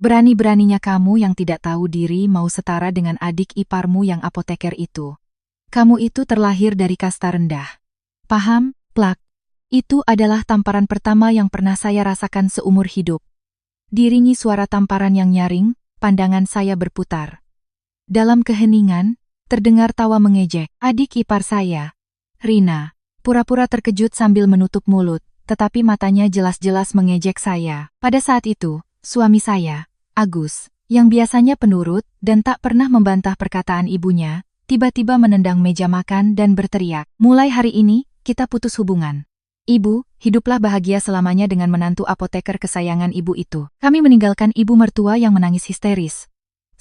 Berani-beraninya kamu yang tidak tahu diri mau setara dengan adik iparmu yang apoteker itu. Kamu itu terlahir dari kasta rendah. Paham, plak? Itu adalah tamparan pertama yang pernah saya rasakan seumur hidup. Diringi suara tamparan yang nyaring, pandangan saya berputar. Dalam keheningan, terdengar tawa mengejek. Adik ipar saya, Rina, pura-pura terkejut sambil menutup mulut, tetapi matanya jelas-jelas mengejek saya. Pada saat itu, suami saya, Agus, yang biasanya penurut dan tak pernah membantah perkataan ibunya, tiba-tiba menendang meja makan dan berteriak, "Mulai hari ini, kita putus hubungan. Ibu, hiduplah bahagia selamanya dengan menantu apoteker kesayangan ibu itu." Kami meninggalkan ibu mertua yang menangis histeris.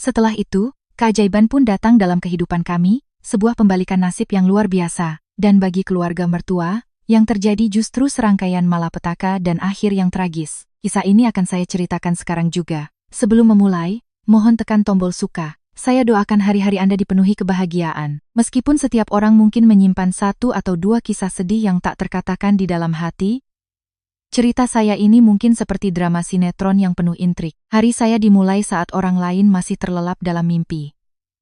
Setelah itu, keajaiban pun datang dalam kehidupan kami, sebuah pembalikan nasib yang luar biasa, dan bagi keluarga mertua, yang terjadi justru serangkaian malapetaka dan akhir yang tragis. Kisah ini akan saya ceritakan sekarang juga. Sebelum memulai, mohon tekan tombol suka. Saya doakan hari-hari Anda dipenuhi kebahagiaan. Meskipun setiap orang mungkin menyimpan satu atau dua kisah sedih yang tak terkatakan di dalam hati, cerita saya ini mungkin seperti drama sinetron yang penuh intrik. Hari saya dimulai saat orang lain masih terlelap dalam mimpi.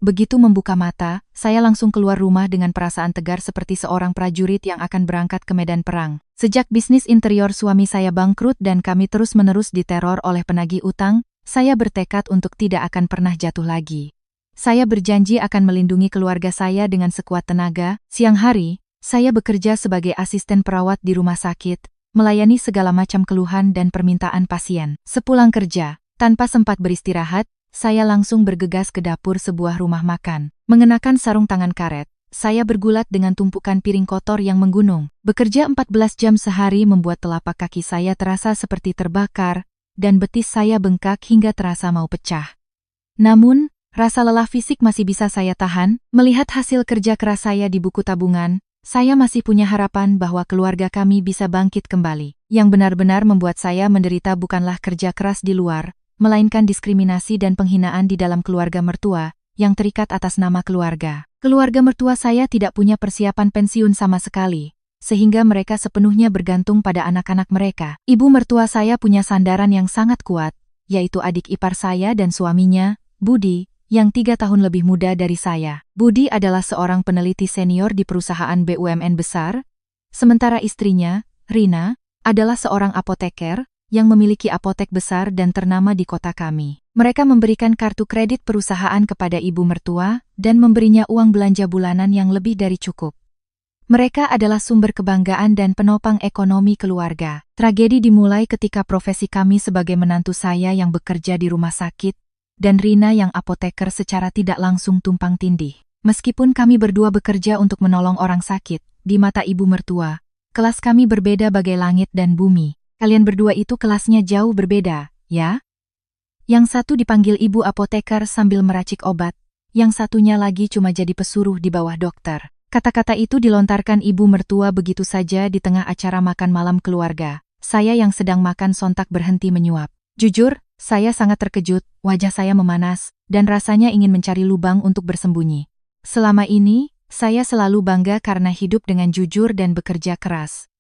Begitu membuka mata, saya langsung keluar rumah dengan perasaan tegar seperti seorang prajurit yang akan berangkat ke medan perang. Sejak bisnis interior suami saya bangkrut dan kami terus-menerus diteror oleh penagih utang, saya bertekad untuk tidak akan pernah jatuh lagi. Saya berjanji akan melindungi keluarga saya dengan sekuat tenaga. Siang hari, saya bekerja sebagai asisten perawat di rumah sakit, melayani segala macam keluhan dan permintaan pasien. Sepulang kerja, tanpa sempat beristirahat, saya langsung bergegas ke dapur sebuah rumah makan. Mengenakan sarung tangan karet, saya bergulat dengan tumpukan piring kotor yang menggunung. Bekerja 14 jam sehari membuat telapak kaki saya terasa seperti terbakar, dan betis saya bengkak hingga terasa mau pecah. Namun, rasa lelah fisik masih bisa saya tahan. Melihat hasil kerja keras saya di buku tabungan, saya masih punya harapan bahwa keluarga kami bisa bangkit kembali. Yang benar-benar membuat saya menderita bukanlah kerja keras di luar, melainkan diskriminasi dan penghinaan di dalam keluarga mertua, yang terikat atas nama keluarga. Keluarga mertua saya tidak punya persiapan pensiun sama sekali, sehingga mereka sepenuhnya bergantung pada anak-anak mereka. Ibu mertua saya punya sandaran yang sangat kuat, yaitu adik ipar saya dan suaminya, Budi, yang 3 tahun lebih muda dari saya. Budi adalah seorang peneliti senior di perusahaan BUMN besar, sementara istrinya, Rina, adalah seorang apoteker, yang memiliki apotek besar dan ternama di kota kami. Mereka memberikan kartu kredit perusahaan kepada ibu mertua dan memberinya uang belanja bulanan yang lebih dari cukup. Mereka adalah sumber kebanggaan dan penopang ekonomi keluarga. Tragedi dimulai ketika profesi kami sebagai menantu saya yang bekerja di rumah sakit, dan Rina yang apoteker secara tidak langsung tumpang tindih. Meskipun kami berdua bekerja untuk menolong orang sakit, di mata ibu mertua, kelas kami berbeda bagai langit dan bumi. Kalian berdua itu kelasnya jauh berbeda, ya? Yang satu dipanggil ibu apoteker sambil meracik obat, yang satunya lagi cuma jadi pesuruh di bawah dokter. Kata-kata itu dilontarkan ibu mertua begitu saja di tengah acara makan malam keluarga. Saya yang sedang makan sontak berhenti menyuap. Jujur, saya sangat terkejut, wajah saya memanas, dan rasanya ingin mencari lubang untuk bersembunyi. Selama ini, saya selalu bangga karena hidup dengan jujur dan bekerja keras.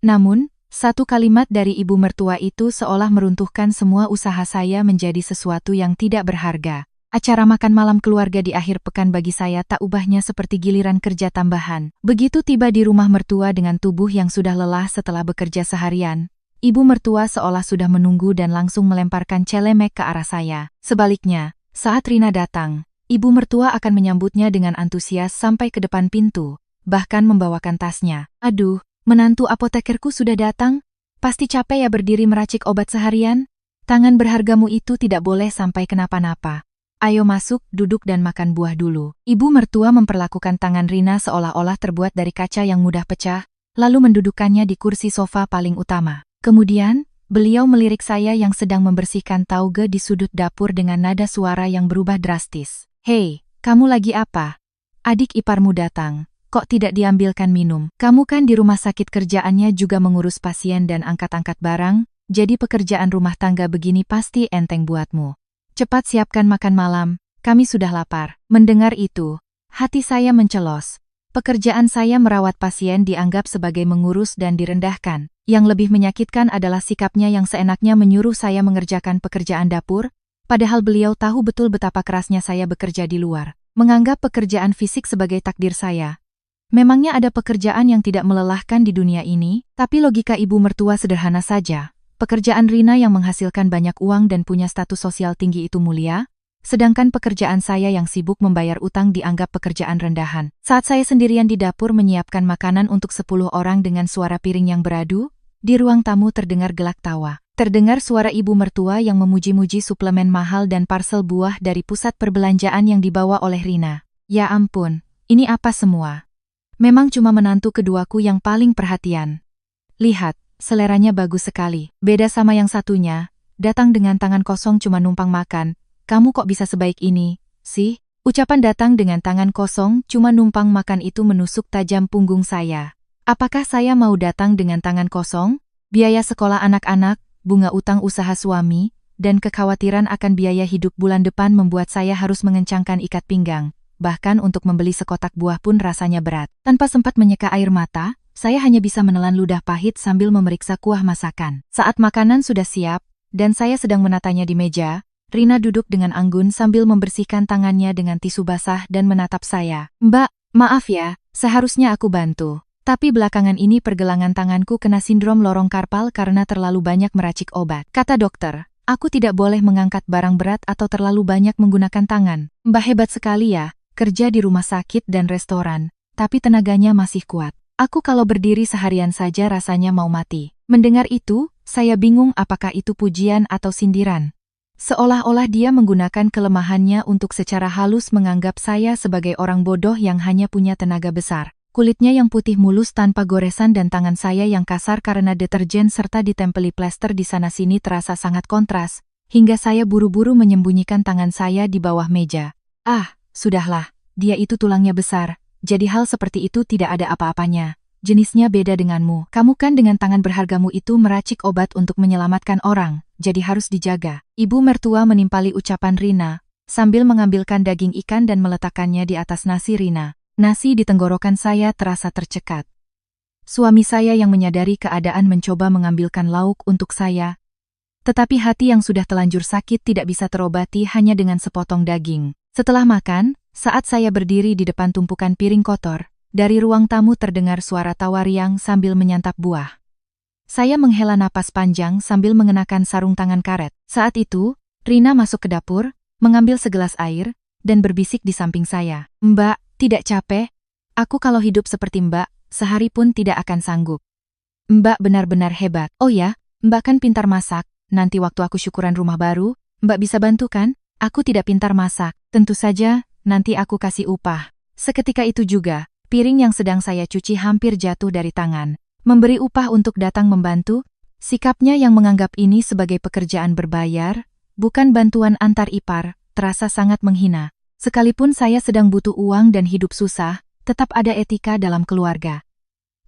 Namun, satu kalimat dari ibu mertua itu seolah meruntuhkan semua usaha saya menjadi sesuatu yang tidak berharga. Acara makan malam keluarga di akhir pekan bagi saya tak ubahnya seperti giliran kerja tambahan. Begitu tiba di rumah mertua dengan tubuh yang sudah lelah setelah bekerja seharian, ibu mertua seolah sudah menunggu dan langsung melemparkan celemek ke arah saya. Sebaliknya, saat Rina datang, ibu mertua akan menyambutnya dengan antusias sampai ke depan pintu, bahkan membawakan tasnya. "Aduh, menantu apotekerku sudah datang? Pasti capek ya berdiri meracik obat seharian? Tangan berhargamu itu tidak boleh sampai kenapa-napa. Ayo masuk, duduk dan makan buah dulu." Ibu mertua memperlakukan tangan Rina seolah-olah terbuat dari kaca yang mudah pecah, lalu mendudukkannya di kursi sofa paling utama. Kemudian, beliau melirik saya yang sedang membersihkan tauge di sudut dapur dengan nada suara yang berubah drastis. "Hei, kamu lagi apa? Adik iparmu datang. Kok tidak diambilkan minum? Kamu kan di rumah sakit kerjaannya juga mengurus pasien dan angkat-angkat barang, jadi pekerjaan rumah tangga begini pasti enteng buatmu. Cepat siapkan makan malam, kami sudah lapar." Mendengar itu, hati saya mencelos. Pekerjaan saya merawat pasien dianggap sebagai mengurus dan direndahkan. Yang lebih menyakitkan adalah sikapnya yang seenaknya menyuruh saya mengerjakan pekerjaan dapur, Padahal beliau tahu betul betapa kerasnya saya bekerja di luar, menganggap pekerjaan fisik sebagai takdir saya. Memangnya ada pekerjaan yang tidak melelahkan di dunia ini? Tapi logika ibu mertua sederhana saja. Pekerjaan Rina yang menghasilkan banyak uang dan punya status sosial tinggi itu mulia, sedangkan pekerjaan saya yang sibuk membayar utang dianggap pekerjaan rendahan. Saat saya sendirian di dapur menyiapkan makanan untuk 10 orang dengan suara piring yang beradu, di ruang tamu terdengar gelak tawa. Terdengar suara ibu mertua yang memuji-muji suplemen mahal dan parsel buah dari pusat perbelanjaan yang dibawa oleh Rina. Ya ampun, ini apa semua? Memang cuma menantu keduaku yang paling perhatian. Lihat, seleranya bagus sekali. Beda sama yang satunya, datang dengan tangan kosong cuma numpang makan. Kamu kok bisa sebaik ini, sih? Ucapan datang dengan tangan kosong cuma numpang makan itu menusuk tajam punggung saya. Apakah saya mau datang dengan tangan kosong? Biaya sekolah anak-anak, bunga utang usaha suami, dan kekhawatiran akan biaya hidup bulan depan membuat saya harus mengencangkan ikat pinggang. Bahkan untuk membeli sekotak buah pun rasanya berat. Tanpa sempat menyeka air mata, saya hanya bisa menelan ludah pahit sambil memeriksa kuah masakan. Saat makanan sudah siap, dan saya sedang menatanya di meja, Rina duduk dengan anggun sambil membersihkan tangannya dengan tisu basah dan menatap saya. Mbak, maaf ya, seharusnya aku bantu. Tapi belakangan ini pergelangan tanganku kena sindrom lorong karpal karena terlalu banyak meracik obat. Kata dokter, aku tidak boleh mengangkat barang berat atau terlalu banyak menggunakan tangan. Mbak hebat sekali ya, kerja di rumah sakit dan restoran, tapi tenaganya masih kuat. Aku kalau berdiri seharian saja rasanya mau mati. Mendengar itu, saya bingung apakah itu pujian atau sindiran. Seolah-olah dia menggunakan kelemahannya untuk secara halus menganggap saya sebagai orang bodoh yang hanya punya tenaga besar. Kulitnya yang putih mulus tanpa goresan dan tangan saya yang kasar karena deterjen serta ditempeli plester di sana-sini terasa sangat kontras, hingga saya buru-buru menyembunyikan tangan saya di bawah meja. Ah, sudahlah, dia itu tulangnya besar, jadi hal seperti itu tidak ada apa-apanya. Jenisnya beda denganmu. Kamu kan dengan tangan berhargamu itu meracik obat untuk menyelamatkan orang, jadi harus dijaga. Ibu mertua menimpali ucapan Rina, sambil mengambilkan daging ikan dan meletakkannya di atas nasi Rina. Nasi di tenggorokan saya terasa tercekat. Suami saya yang menyadari keadaan mencoba mengambilkan lauk untuk saya. Tetapi hati yang sudah telanjur sakit tidak bisa terobati hanya dengan sepotong daging. Setelah makan, saat saya berdiri di depan tumpukan piring kotor, dari ruang tamu terdengar suara tawa riang sambil menyantap buah. Saya menghela napas panjang sambil mengenakan sarung tangan karet. Saat itu, Rina masuk ke dapur, mengambil segelas air, dan berbisik di samping saya. Mbak, tidak capek? Aku kalau hidup seperti Mbak, sehari pun tidak akan sanggup. Mbak benar-benar hebat. Oh ya, Mbak kan pintar masak. Nanti waktu aku syukuran rumah baru, Mbak bisa bantu kan? Aku tidak pintar masak. Tentu saja, nanti aku kasih upah. Seketika itu juga, piring yang sedang saya cuci hampir jatuh dari tangan. Memberi upah untuk datang membantu, sikapnya yang menganggap ini sebagai pekerjaan berbayar, bukan bantuan antar ipar, terasa sangat menghina. Sekalipun saya sedang butuh uang dan hidup susah, tetap ada etika dalam keluarga.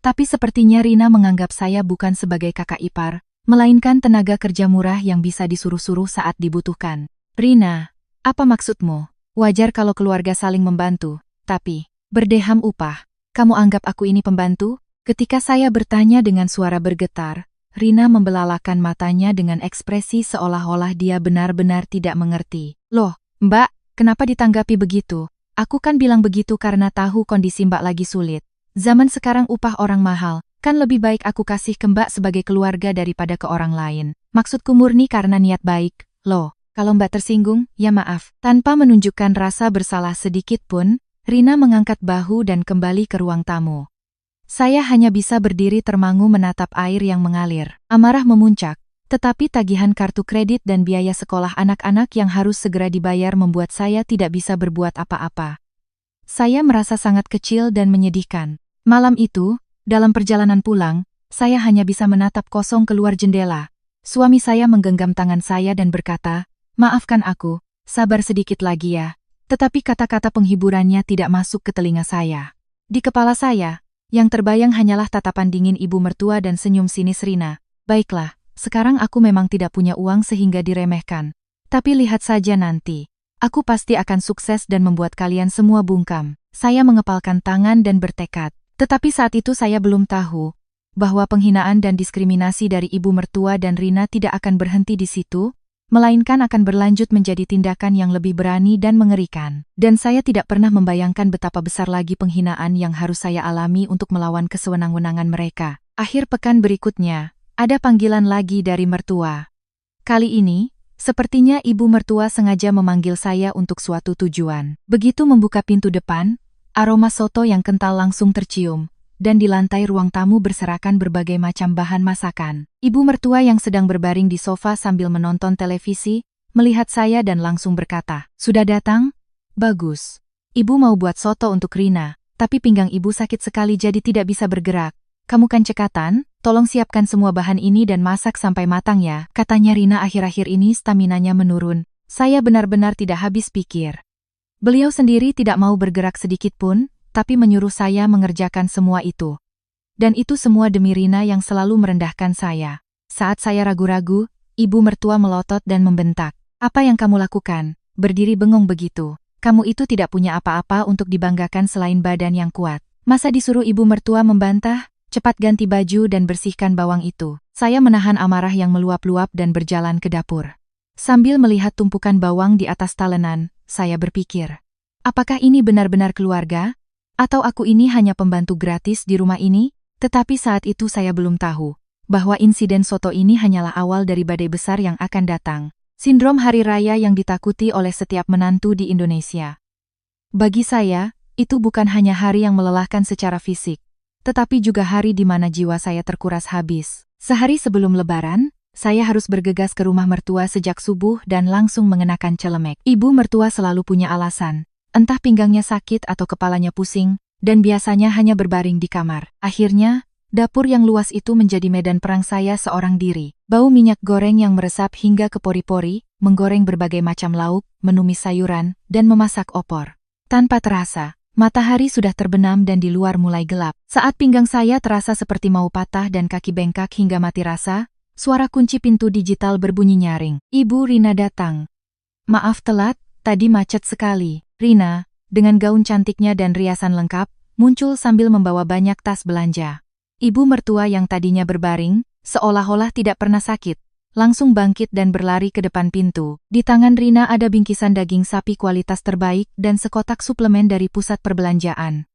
Tapi sepertinya Rina menganggap saya bukan sebagai kakak ipar, melainkan tenaga kerja murah yang bisa disuruh-suruh saat dibutuhkan. Rina, apa maksudmu? Wajar kalau keluarga saling membantu, tapi berdeham upah. Kamu anggap aku ini pembantu? Ketika saya bertanya dengan suara bergetar, Rina membelalakan matanya dengan ekspresi seolah-olah dia benar-benar tidak mengerti. Loh, Mbak, kenapa ditanggapi begitu? Aku kan bilang begitu karena tahu kondisi Mbak lagi sulit. Zaman sekarang upah orang mahal, kan lebih baik aku kasih ke Mbak sebagai keluarga daripada ke orang lain. Maksudku murni karena niat baik. Loh, kalau Mbak tersinggung, ya maaf. Tanpa menunjukkan rasa bersalah sedikit pun, Rina mengangkat bahu dan kembali ke ruang tamu. Saya hanya bisa berdiri termangu menatap air yang mengalir. Amarah memuncak, tetapi tagihan kartu kredit dan biaya sekolah anak-anak yang harus segera dibayar membuat saya tidak bisa berbuat apa-apa. Saya merasa sangat kecil dan menyedihkan. Malam itu, dalam perjalanan pulang, saya hanya bisa menatap kosong keluar jendela. Suami saya menggenggam tangan saya dan berkata, "Maafkan aku, sabar sedikit lagi ya." Tetapi kata-kata penghiburannya tidak masuk ke telinga saya. Di kepala saya, yang terbayang hanyalah tatapan dingin ibu mertua dan senyum sinis Rina. Baiklah, sekarang aku memang tidak punya uang sehingga diremehkan. Tapi lihat saja nanti. Aku pasti akan sukses dan membuat kalian semua bungkam. Saya mengepalkan tangan dan bertekad. Tetapi saat itu saya belum tahu bahwa penghinaan dan diskriminasi dari ibu mertua dan Rina tidak akan berhenti di situ. melainkan akan berlanjut menjadi tindakan yang lebih berani dan mengerikan. Dan saya tidak pernah membayangkan betapa besar lagi penghinaan yang harus saya alami untuk melawan kesewenang-wenangan mereka. Akhir pekan berikutnya, ada panggilan lagi dari mertua. Kali ini, sepertinya ibu mertua sengaja memanggil saya untuk suatu tujuan. Begitu membuka pintu depan, aroma soto yang kental langsung tercium, dan di lantai ruang tamu berserakan berbagai macam bahan masakan. Ibu mertua yang sedang berbaring di sofa sambil menonton televisi, melihat saya dan langsung berkata, "Sudah datang? Bagus. Ibu mau buat soto untuk Rina, tapi pinggang ibu sakit sekali jadi tidak bisa bergerak. Kamu kan cekatan? Tolong siapkan semua bahan ini dan masak sampai matang ya," katanya Rina. Akhir-akhir ini staminanya menurun. Saya benar-benar tidak habis pikir. Beliau sendiri tidak mau bergerak sedikit pun, tapi menyuruh saya mengerjakan semua itu. Dan itu semua demi Rina yang selalu merendahkan saya. Saat saya ragu-ragu, ibu mertua melotot dan membentak. "Apa yang kamu lakukan? Berdiri bengong begitu. Kamu itu tidak punya apa-apa untuk dibanggakan selain badan yang kuat." Masa disuruh ibu mertua membantah? "Cepat ganti baju dan bersihkan bawang itu." Saya menahan amarah yang meluap-luap dan berjalan ke dapur. Sambil melihat tumpukan bawang di atas talenan, saya berpikir, apakah ini benar-benar keluarga? Atau aku ini hanya pembantu gratis di rumah ini? Tetapi saat itu saya belum tahu bahwa insiden soto ini hanyalah awal dari badai besar yang akan datang. Sindrom hari raya yang ditakuti oleh setiap menantu di Indonesia. Bagi saya, itu bukan hanya hari yang melelahkan secara fisik, tetapi juga hari di mana jiwa saya terkuras habis. Sehari sebelum Lebaran, saya harus bergegas ke rumah mertua sejak subuh dan langsung mengenakan celemek. Ibu mertua selalu punya alasan. Entah pinggangnya sakit atau kepalanya pusing, dan biasanya hanya berbaring di kamar. Akhirnya, dapur yang luas itu menjadi medan perang saya seorang diri. Bau minyak goreng yang meresap hingga ke pori-pori, menggoreng berbagai macam lauk, menumis sayuran, dan memasak opor. Tanpa terasa, matahari sudah terbenam dan di luar mulai gelap. Saat pinggang saya terasa seperti mau patah dan kaki bengkak hingga mati rasa, suara kunci pintu digital berbunyi nyaring. Ibu Rina datang. "Maaf telat, tadi macet sekali." Rina, dengan gaun cantiknya dan riasan lengkap, muncul sambil membawa banyak tas belanja. Ibu mertua yang tadinya berbaring, seolah-olah tidak pernah sakit, langsung bangkit dan berlari ke depan pintu. Di tangan Rina ada bingkisan daging sapi kualitas terbaik dan sekotak suplemen dari pusat perbelanjaan.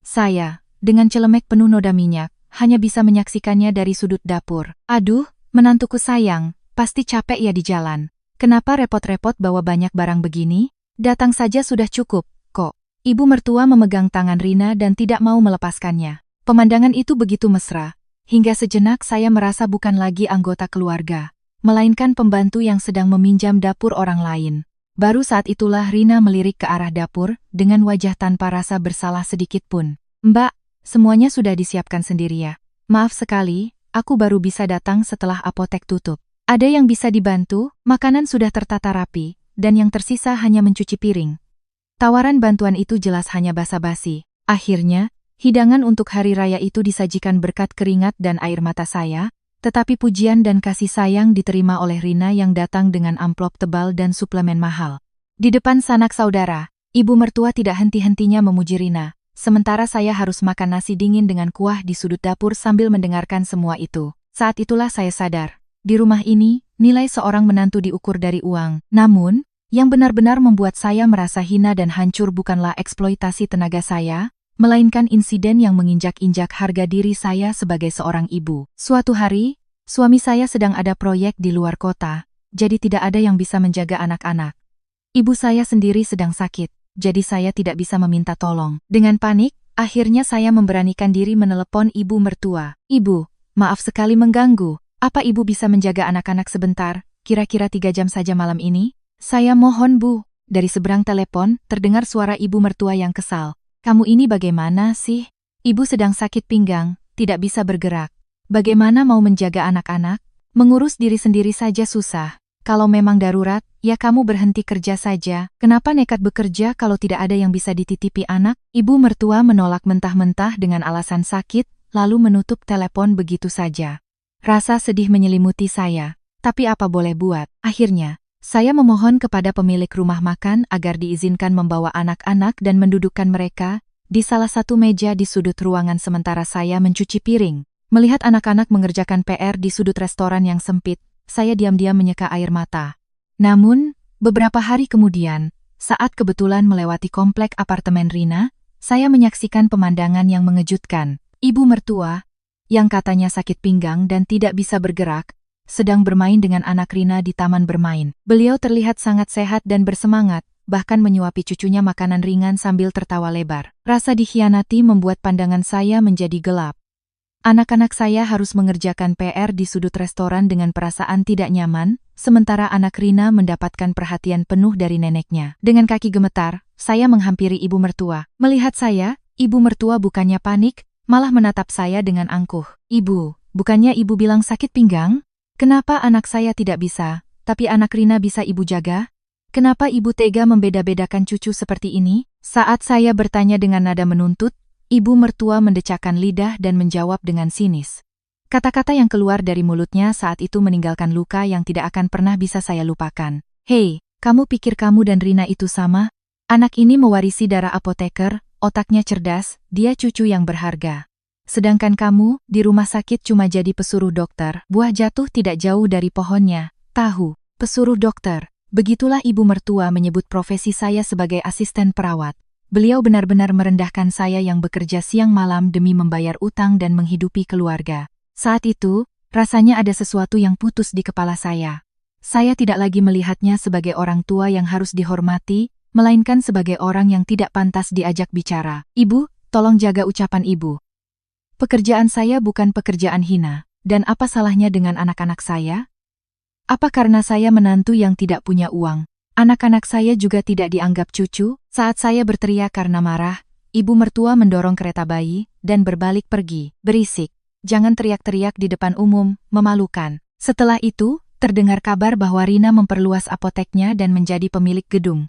Saya, dengan celemek penuh noda minyak, hanya bisa menyaksikannya dari sudut dapur. "Aduh, menantuku sayang, pasti capek ya di jalan. Kenapa repot-repot bawa banyak barang begini? Datang saja sudah cukup, kok." Ibu mertua memegang tangan Rina dan tidak mau melepaskannya. Pemandangan itu begitu mesra, hingga sejenak saya merasa bukan lagi anggota keluarga, melainkan pembantu yang sedang meminjam dapur orang lain. Baru saat itulah Rina melirik ke arah dapur, dengan wajah tanpa rasa bersalah sedikit pun. "Mbak, semuanya sudah disiapkan sendiri ya? Maaf sekali, aku baru bisa datang setelah apotek tutup. Ada yang bisa dibantu? Makanan sudah tertata rapi, dan yang tersisa hanya mencuci piring." Tawaran bantuan itu jelas hanya basa-basi. Akhirnya, hidangan untuk hari raya itu disajikan berkat keringat dan air mata saya, tetapi pujian dan kasih sayang diterima oleh Rina yang datang dengan amplop tebal dan suplemen mahal. Di depan sanak saudara, ibu mertua tidak henti-hentinya memuji Rina, sementara saya harus makan nasi dingin dengan kuah di sudut dapur sambil mendengarkan semua itu. Saat itulah saya sadar, di rumah ini, nilai seorang menantu diukur dari uang. Namun, yang benar-benar membuat saya merasa hina dan hancur bukanlah eksploitasi tenaga saya, melainkan insiden yang menginjak-injak harga diri saya sebagai seorang ibu. Suatu hari, suami saya sedang ada proyek di luar kota, jadi tidak ada yang bisa menjaga anak-anak. Ibu saya sendiri sedang sakit, jadi saya tidak bisa meminta tolong. Dengan panik, akhirnya saya memberanikan diri menelepon ibu mertua. "Ibu, maaf sekali mengganggu. Apa ibu bisa menjaga anak-anak sebentar, kira-kira 3 jam saja malam ini?" "Saya mohon Bu." Dari seberang telepon, terdengar suara ibu mertua yang kesal. "Kamu ini bagaimana sih? Ibu sedang sakit pinggang, tidak bisa bergerak. Bagaimana mau menjaga anak-anak? Mengurus diri sendiri saja susah. Kalau memang darurat, ya kamu berhenti kerja saja. Kenapa nekat bekerja kalau tidak ada yang bisa dititipi anak?" Ibu mertua menolak mentah-mentah dengan alasan sakit, lalu menutup telepon begitu saja. Rasa sedih menyelimuti saya, tapi apa boleh buat. Akhirnya, saya memohon kepada pemilik rumah makan agar diizinkan membawa anak-anak dan mendudukkan mereka di salah satu meja di sudut ruangan sementara saya mencuci piring. Melihat anak-anak mengerjakan PR di sudut restoran yang sempit, saya diam-diam menyeka air mata. Namun, beberapa hari kemudian, saat kebetulan melewati komplek apartemen Rina, saya menyaksikan pemandangan yang mengejutkan. Ibu mertua, yang katanya sakit pinggang dan tidak bisa bergerak, sedang bermain dengan anak Rina di taman bermain. Beliau terlihat sangat sehat dan bersemangat, bahkan menyuapi cucunya makanan ringan sambil tertawa lebar. Rasa dikhianati membuat pandangan saya menjadi gelap. Anak-anak saya harus mengerjakan PR di sudut restoran dengan perasaan tidak nyaman, sementara anak Rina mendapatkan perhatian penuh dari neneknya. Dengan kaki gemetar, saya menghampiri ibu mertua. Melihat saya, ibu mertua bukannya panik, malah menatap saya dengan angkuh. Ibu, bukannya ibu bilang sakit pinggang? Kenapa anak saya tidak bisa, tapi anak Rina bisa ibu jaga? Kenapa ibu tega membeda-bedakan cucu seperti ini? Saat saya bertanya dengan nada menuntut, ibu mertua mendecakkan lidah dan menjawab dengan sinis. Kata-kata yang keluar dari mulutnya saat itu meninggalkan luka yang tidak akan pernah bisa saya lupakan. Hei, kamu pikir kamu dan Rina itu sama? Anak ini mewarisi darah apoteker, otaknya cerdas, dia cucu yang berharga. Sedangkan kamu, di rumah sakit cuma jadi pesuruh dokter, buah jatuh tidak jauh dari pohonnya. Tahu, pesuruh dokter. Begitulah ibu mertua menyebut profesi saya sebagai asisten perawat. Beliau benar-benar merendahkan saya yang bekerja siang malam demi membayar utang dan menghidupi keluarga. Saat itu, rasanya ada sesuatu yang putus di kepala saya. Saya tidak lagi melihatnya sebagai orang tua yang harus dihormati, melainkan sebagai orang yang tidak pantas diajak bicara. Ibu, tolong jaga ucapan ibu. Pekerjaan saya bukan pekerjaan hina, dan apa salahnya dengan anak-anak saya? Apa karena saya menantu yang tidak punya uang? Anak-anak saya juga tidak dianggap cucu? Saat saya berteriak karena marah, ibu mertua mendorong kereta bayi dan berbalik pergi. Berisik, jangan teriak-teriak di depan umum, memalukan. Setelah itu, terdengar kabar bahwa Rina memperluas apoteknya dan menjadi pemilik gedung.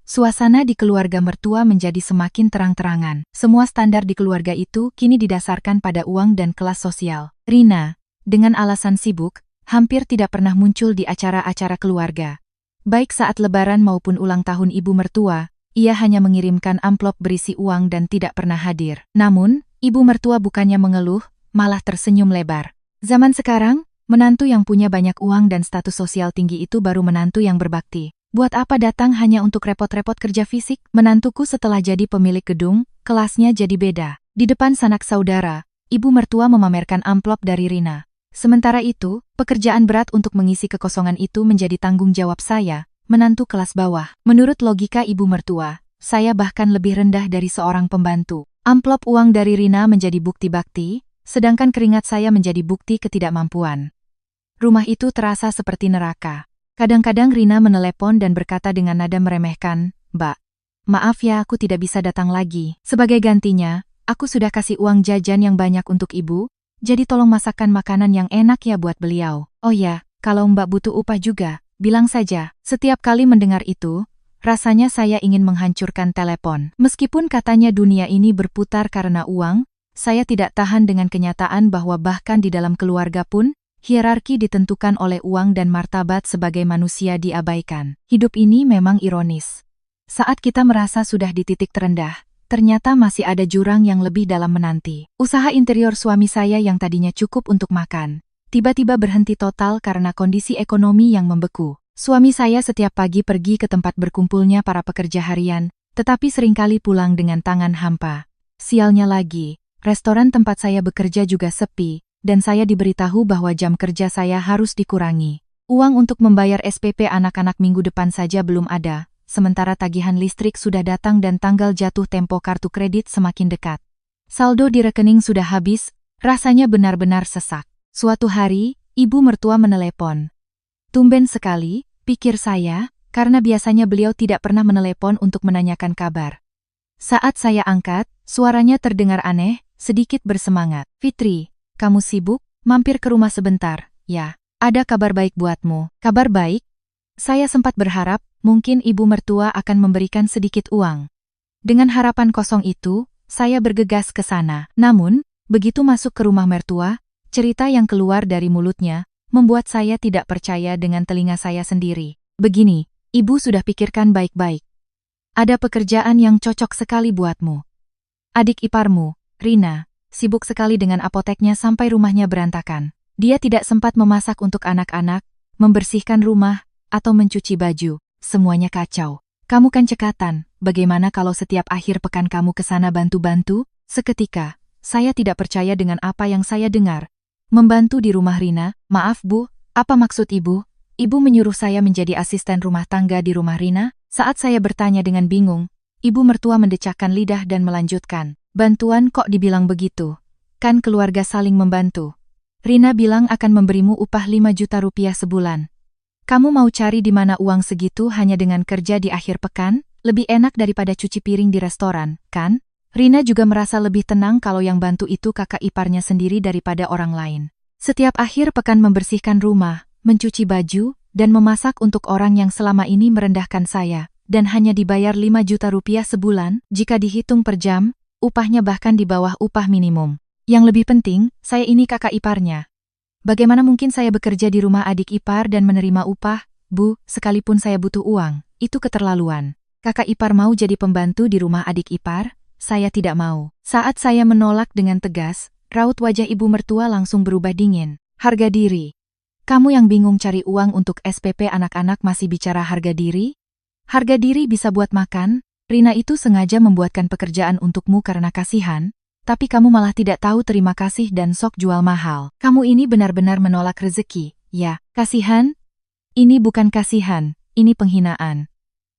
Suasana di keluarga mertua menjadi semakin terang-terangan. Semua standar di keluarga itu kini didasarkan pada uang dan kelas sosial. Rina, dengan alasan sibuk, hampir tidak pernah muncul di acara-acara keluarga. Baik saat lebaran maupun ulang tahun ibu mertua, ia hanya mengirimkan amplop berisi uang dan tidak pernah hadir. Namun, ibu mertua bukannya mengeluh, malah tersenyum lebar. Zaman sekarang, menantu yang punya banyak uang dan status sosial tinggi itu baru menantu yang berbakti. Buat apa datang hanya untuk repot-repot kerja fisik? Menantuku setelah jadi pemilik gedung, kelasnya jadi beda. Di depan sanak saudara, ibu mertua memamerkan amplop dari Rina. Sementara itu, pekerjaan berat untuk mengisi kekosongan itu menjadi tanggung jawab saya, menantu kelas bawah. Menurut logika ibu mertua, saya bahkan lebih rendah dari seorang pembantu. Amplop uang dari Rina menjadi bukti bakti, sedangkan keringat saya menjadi bukti ketidakmampuan. Rumah itu terasa seperti neraka. Kadang-kadang Rina menelepon dan berkata dengan nada meremehkan, "Mbak, maaf ya aku tidak bisa datang lagi. Sebagai gantinya, aku sudah kasih uang jajan yang banyak untuk ibu, jadi tolong masakkan makanan yang enak ya buat beliau. Oh ya, kalau Mbak butuh upah juga, bilang saja." Setiap kali mendengar itu, rasanya saya ingin menghancurkan telepon. Meskipun katanya dunia ini berputar karena uang, saya tidak tahan dengan kenyataan bahwa bahkan di dalam keluarga pun, hierarki ditentukan oleh uang dan martabat sebagai manusia diabaikan. Hidup ini memang ironis. Saat kita merasa sudah di titik terendah, ternyata masih ada jurang yang lebih dalam menanti. Usaha interior suami saya yang tadinya cukup untuk makan, tiba-tiba berhenti total karena kondisi ekonomi yang membeku. Suami saya setiap pagi pergi ke tempat berkumpulnya para pekerja harian, tetapi seringkali pulang dengan tangan hampa. Sialnya lagi, restoran tempat saya bekerja juga sepi, dan saya diberitahu bahwa jam kerja saya harus dikurangi. Uang untuk membayar SPP anak-anak minggu depan saja belum ada, sementara tagihan listrik sudah datang dan tanggal jatuh tempo kartu kredit semakin dekat. Saldo di rekening sudah habis, rasanya benar-benar sesak. Suatu hari, ibu mertua menelepon. Tumben sekali, pikir saya, karena biasanya beliau tidak pernah menelepon untuk menanyakan kabar. Saat saya angkat, suaranya terdengar aneh, sedikit bersemangat. "Fitri, kamu sibuk? Mampir ke rumah sebentar, ya. Ada kabar baik buatmu." Kabar baik? Saya sempat berharap, mungkin ibu mertua akan memberikan sedikit uang. Dengan harapan kosong itu, saya bergegas ke sana. Namun, begitu masuk ke rumah mertua, cerita yang keluar dari mulutnya, membuat saya tidak percaya dengan telinga saya sendiri. "Begini, ibu sudah pikirkan baik-baik. Ada pekerjaan yang cocok sekali buatmu. Adik iparmu, Rina, sibuk sekali dengan apoteknya sampai rumahnya berantakan. Dia tidak sempat memasak untuk anak-anak, membersihkan rumah, atau mencuci baju, semuanya kacau. Kamu kan cekatan, bagaimana kalau setiap akhir pekan kamu ke sana bantu-bantu? Seketika, saya tidak percaya dengan apa yang saya dengar. Membantu di rumah Rina, maaf Bu, apa maksud Ibu? Ibu menyuruh saya menjadi asisten rumah tangga di rumah Rina? Saat saya bertanya dengan bingung, ibu mertua mendecakkan lidah dan melanjutkan, bantuan kok dibilang begitu? Kan keluarga saling membantu. Rina bilang akan memberimu upah 5 juta rupiah sebulan. Kamu mau cari di mana uang segitu hanya dengan kerja di akhir pekan? Lebih enak daripada cuci piring di restoran, kan? Rina juga merasa lebih tenang kalau yang bantu itu kakak iparnya sendiri daripada orang lain. Setiap akhir pekan membersihkan rumah, mencuci baju, dan memasak untuk orang yang selama ini merendahkan saya, dan hanya dibayar 5 juta rupiah sebulan, jika dihitung per jam, upahnya bahkan di bawah upah minimum. Yang lebih penting, saya ini kakak iparnya. Bagaimana mungkin saya bekerja di rumah adik ipar dan menerima upah? Bu, sekalipun saya butuh uang, itu keterlaluan. Kakak ipar mau jadi pembantu di rumah adik ipar? Saya tidak mau. Saat saya menolak dengan tegas, raut wajah ibu mertua langsung berubah dingin. Harga diri. Kamu yang bingung cari uang untuk SPP anak-anak masih bicara harga diri? Harga diri bisa buat makan? Rina itu sengaja membuatkan pekerjaan untukmu karena kasihan, tapi kamu malah tidak tahu terima kasih dan sok jual mahal. Kamu ini benar-benar menolak rezeki, ya? Kasihan? Ini bukan kasihan, ini penghinaan.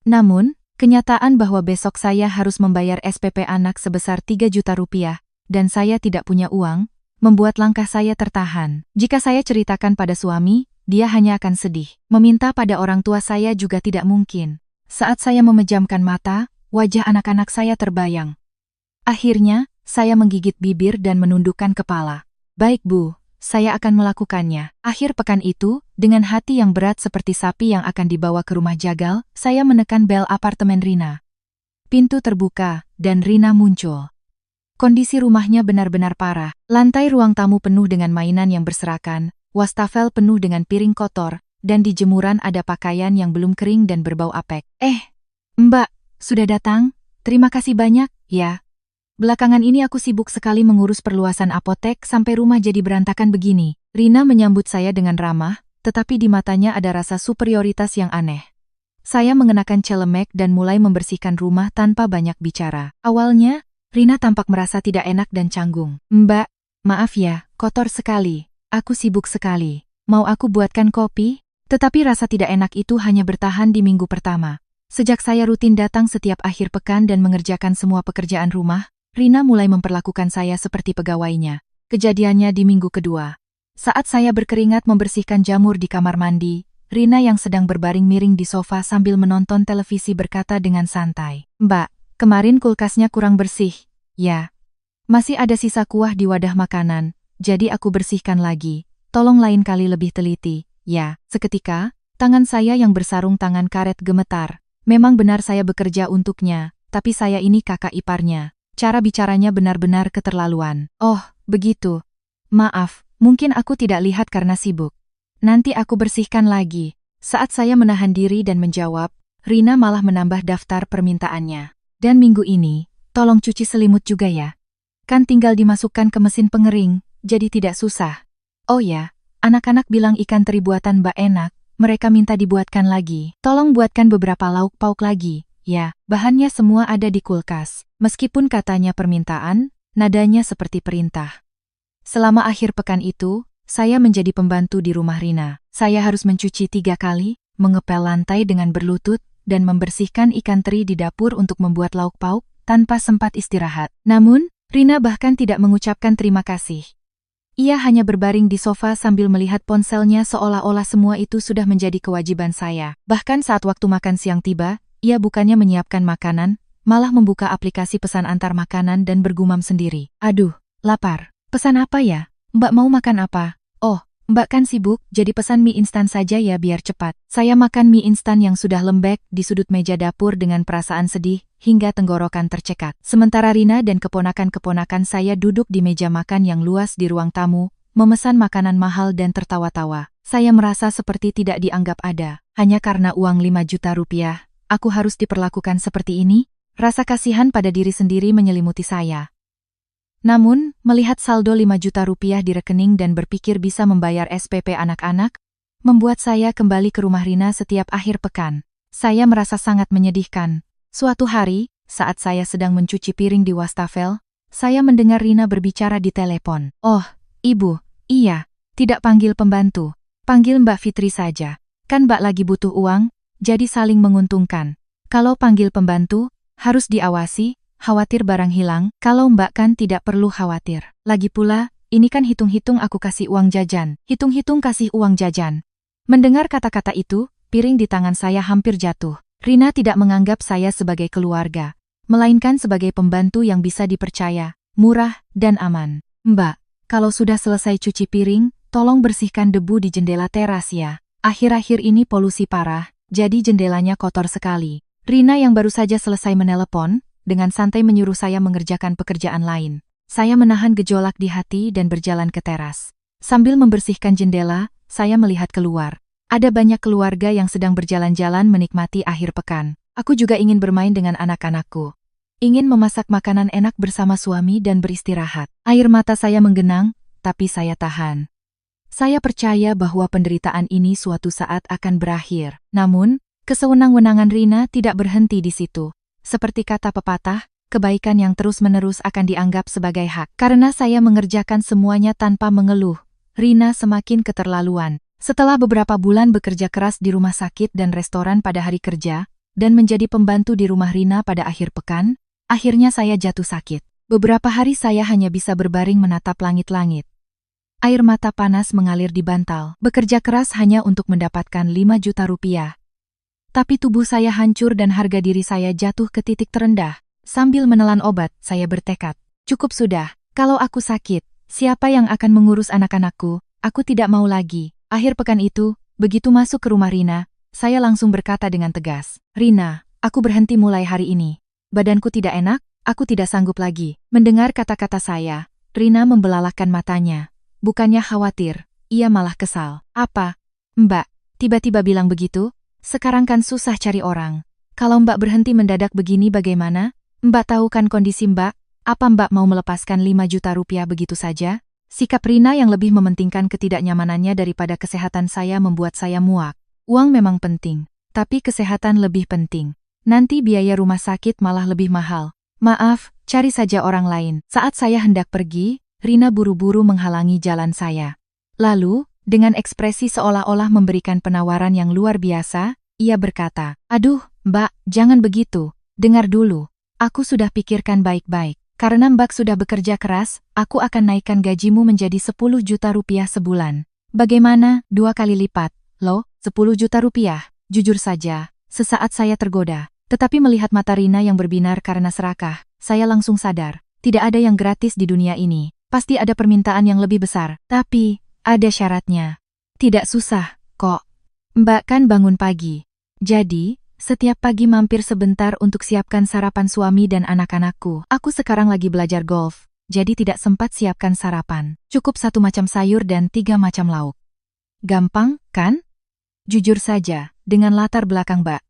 Namun, kenyataan bahwa besok saya harus membayar SPP anak sebesar 3 juta rupiah, dan saya tidak punya uang, membuat langkah saya tertahan. Jika saya ceritakan pada suami, dia hanya akan sedih. Meminta pada orang tua saya juga tidak mungkin. Saat saya memejamkan mata, wajah anak-anak saya terbayang. Akhirnya, saya menggigit bibir dan menundukkan kepala. Baik Bu, saya akan melakukannya. Akhir pekan itu, dengan hati yang berat seperti sapi yang akan dibawa ke rumah jagal, saya menekan bel apartemen Rina. Pintu terbuka, dan Rina muncul. Kondisi rumahnya benar-benar parah. Lantai ruang tamu penuh dengan mainan yang berserakan, wastafel penuh dengan piring kotor, dan di jemuran ada pakaian yang belum kering dan berbau apek. Mbak, sudah datang? Terima kasih banyak, ya. Belakangan ini aku sibuk sekali mengurus perluasan apotek sampai rumah jadi berantakan begini. Rina menyambut saya dengan ramah, tetapi di matanya ada rasa superioritas yang aneh. Saya mengenakan celemek dan mulai membersihkan rumah tanpa banyak bicara. Awalnya, Rina tampak merasa tidak enak dan canggung. Mbak, maaf ya, kotor sekali. Aku sibuk sekali. Mau aku buatkan kopi? Tetapi rasa tidak enak itu hanya bertahan di minggu pertama. Sejak saya rutin datang setiap akhir pekan dan mengerjakan semua pekerjaan rumah, Rina mulai memperlakukan saya seperti pegawainya. Kejadiannya di minggu kedua. Saat saya berkeringat membersihkan jamur di kamar mandi, Rina yang sedang berbaring miring di sofa sambil menonton televisi berkata dengan santai, Mbak, kemarin kulkasnya kurang bersih, ya. Masih ada sisa kuah di wadah makanan, jadi aku bersihkan lagi. Tolong lain kali lebih teliti, ya. Seketika, tangan saya yang bersarung tangan karet gemetar. Memang benar saya bekerja untuknya, tapi saya ini kakak iparnya. Cara bicaranya benar-benar keterlaluan. Oh, begitu. Maaf, mungkin aku tidak lihat karena sibuk. Nanti aku bersihkan lagi. Saat saya menahan diri dan menjawab, Rina malah menambah daftar permintaannya. Dan minggu ini, tolong cuci selimut juga ya. Kan tinggal dimasukkan ke mesin pengering, jadi tidak susah. Oh ya, anak-anak bilang ikan teri buatan Mbak enak, mereka minta dibuatkan lagi. Tolong buatkan beberapa lauk pauk lagi, ya. Bahannya semua ada di kulkas. Meskipun katanya permintaan, nadanya seperti perintah. Selama akhir pekan itu, saya menjadi pembantu di rumah Rina. Saya harus mencuci 3 kali, mengepel lantai dengan berlutut, dan membersihkan ikan teri di dapur untuk membuat lauk pauk, tanpa sempat istirahat. Namun, Rina bahkan tidak mengucapkan terima kasih. Ia hanya berbaring di sofa sambil melihat ponselnya seolah-olah semua itu sudah menjadi kewajiban saya. Bahkan saat waktu makan siang tiba, ia bukannya menyiapkan makanan, malah membuka aplikasi pesan antar makanan dan bergumam sendiri. Aduh, lapar. Pesan apa ya? Mbak mau makan apa? Oh, Mbak kan sibuk, jadi pesan mie instan saja ya biar cepat. Saya makan mie instan yang sudah lembek di sudut meja dapur dengan perasaan sedih, hingga tenggorokan tercekat. Sementara Rina dan keponakan-keponakan saya duduk di meja makan yang luas di ruang tamu, memesan makanan mahal dan tertawa-tawa. Saya merasa seperti tidak dianggap ada. Hanya karena uang 5 juta rupiah, aku harus diperlakukan seperti ini? Rasa kasihan pada diri sendiri menyelimuti saya. Namun, melihat saldo 5 juta rupiah di rekening dan berpikir bisa membayar SPP anak-anak, membuat saya kembali ke rumah Rina setiap akhir pekan. Saya merasa sangat menyedihkan. Suatu hari, saat saya sedang mencuci piring di wastafel, saya mendengar Rina berbicara di telepon. "Oh, Ibu, iya, tidak panggil pembantu. Panggil Mbak Fitri saja. Kan Mbak lagi butuh uang, jadi saling menguntungkan. Kalau panggil pembantu, harus diawasi, khawatir barang hilang. Kalau Mbak kan tidak perlu khawatir. Lagi pula, ini kan hitung-hitung aku kasih uang jajan. Hitung-hitung kasih uang jajan." Mendengar kata-kata itu, piring di tangan saya hampir jatuh. Rina tidak menganggap saya sebagai keluarga, melainkan sebagai pembantu yang bisa dipercaya, murah, dan aman. "Mbak, kalau sudah selesai cuci piring, tolong bersihkan debu di jendela teras ya. Akhir-akhir ini polusi parah, jadi jendelanya kotor sekali." Rina yang baru saja selesai menelepon, dengan santai menyuruh saya mengerjakan pekerjaan lain. Saya menahan gejolak di hati dan berjalan ke teras. Sambil membersihkan jendela, saya melihat keluar. Ada banyak keluarga yang sedang berjalan-jalan menikmati akhir pekan. Aku juga ingin bermain dengan anak-anakku. Ingin memasak makanan enak bersama suami dan beristirahat. Air mata saya menggenang, tapi saya tahan. Saya percaya bahwa penderitaan ini suatu saat akan berakhir. Namun, kesewenang-wenangan Rina tidak berhenti di situ. Seperti kata pepatah, kebaikan yang terus-menerus akan dianggap sebagai hak. Karena saya mengerjakan semuanya tanpa mengeluh, Rina semakin keterlaluan. Setelah beberapa bulan bekerja keras di rumah sakit dan restoran pada hari kerja, dan menjadi pembantu di rumah Rina pada akhir pekan, akhirnya saya jatuh sakit. Beberapa hari saya hanya bisa berbaring menatap langit-langit. Air mata panas mengalir di bantal. Bekerja keras hanya untuk mendapatkan 5 juta rupiah. Tapi tubuh saya hancur dan harga diri saya jatuh ke titik terendah. Sambil menelan obat, saya bertekad. Cukup sudah, kalau aku sakit, siapa yang akan mengurus anak-anakku? Aku tidak mau lagi. Akhir pekan itu, begitu masuk ke rumah Rina, saya langsung berkata dengan tegas. "Rina, aku berhenti mulai hari ini. Badanku tidak enak, aku tidak sanggup lagi." Mendengar kata-kata saya, Rina membelalakkan matanya. Bukannya khawatir, ia malah kesal. "Apa? Mbak, tiba-tiba bilang begitu? Sekarang kan susah cari orang. Kalau Mbak berhenti mendadak begini bagaimana? Mbak tahu kan kondisi Mbak? Apa Mbak mau melepaskan 5 juta rupiah begitu saja?" Sikap Rina yang lebih mementingkan ketidaknyamanannya daripada kesehatan saya membuat saya muak. Uang memang penting, tapi kesehatan lebih penting. Nanti biaya rumah sakit malah lebih mahal. "Maaf, cari saja orang lain." Saat saya hendak pergi, Rina buru-buru menghalangi jalan saya. Lalu, dengan ekspresi seolah-olah memberikan penawaran yang luar biasa, ia berkata, "Aduh, Mbak, jangan begitu. Dengar dulu. Aku sudah pikirkan baik-baik. Karena Mbak sudah bekerja keras, aku akan naikkan gajimu menjadi 10 juta rupiah sebulan. Bagaimana? 2 kali lipat. Loh, 10 juta rupiah. Jujur saja, sesaat saya tergoda. Tetapi melihat mata Rina yang berbinar karena serakah, saya langsung sadar. Tidak ada yang gratis di dunia ini. Pasti ada permintaan yang lebih besar. Tapi, ada syaratnya. Tidak susah, kok. Mbak kan bangun pagi. Jadi, setiap pagi mampir sebentar untuk siapkan sarapan suami dan anak-anakku. Aku sekarang lagi belajar golf, jadi tidak sempat siapkan sarapan. Cukup 1 macam sayur dan 3 macam lauk. Gampang, kan? Jujur saja, dengan latar belakang Mbak,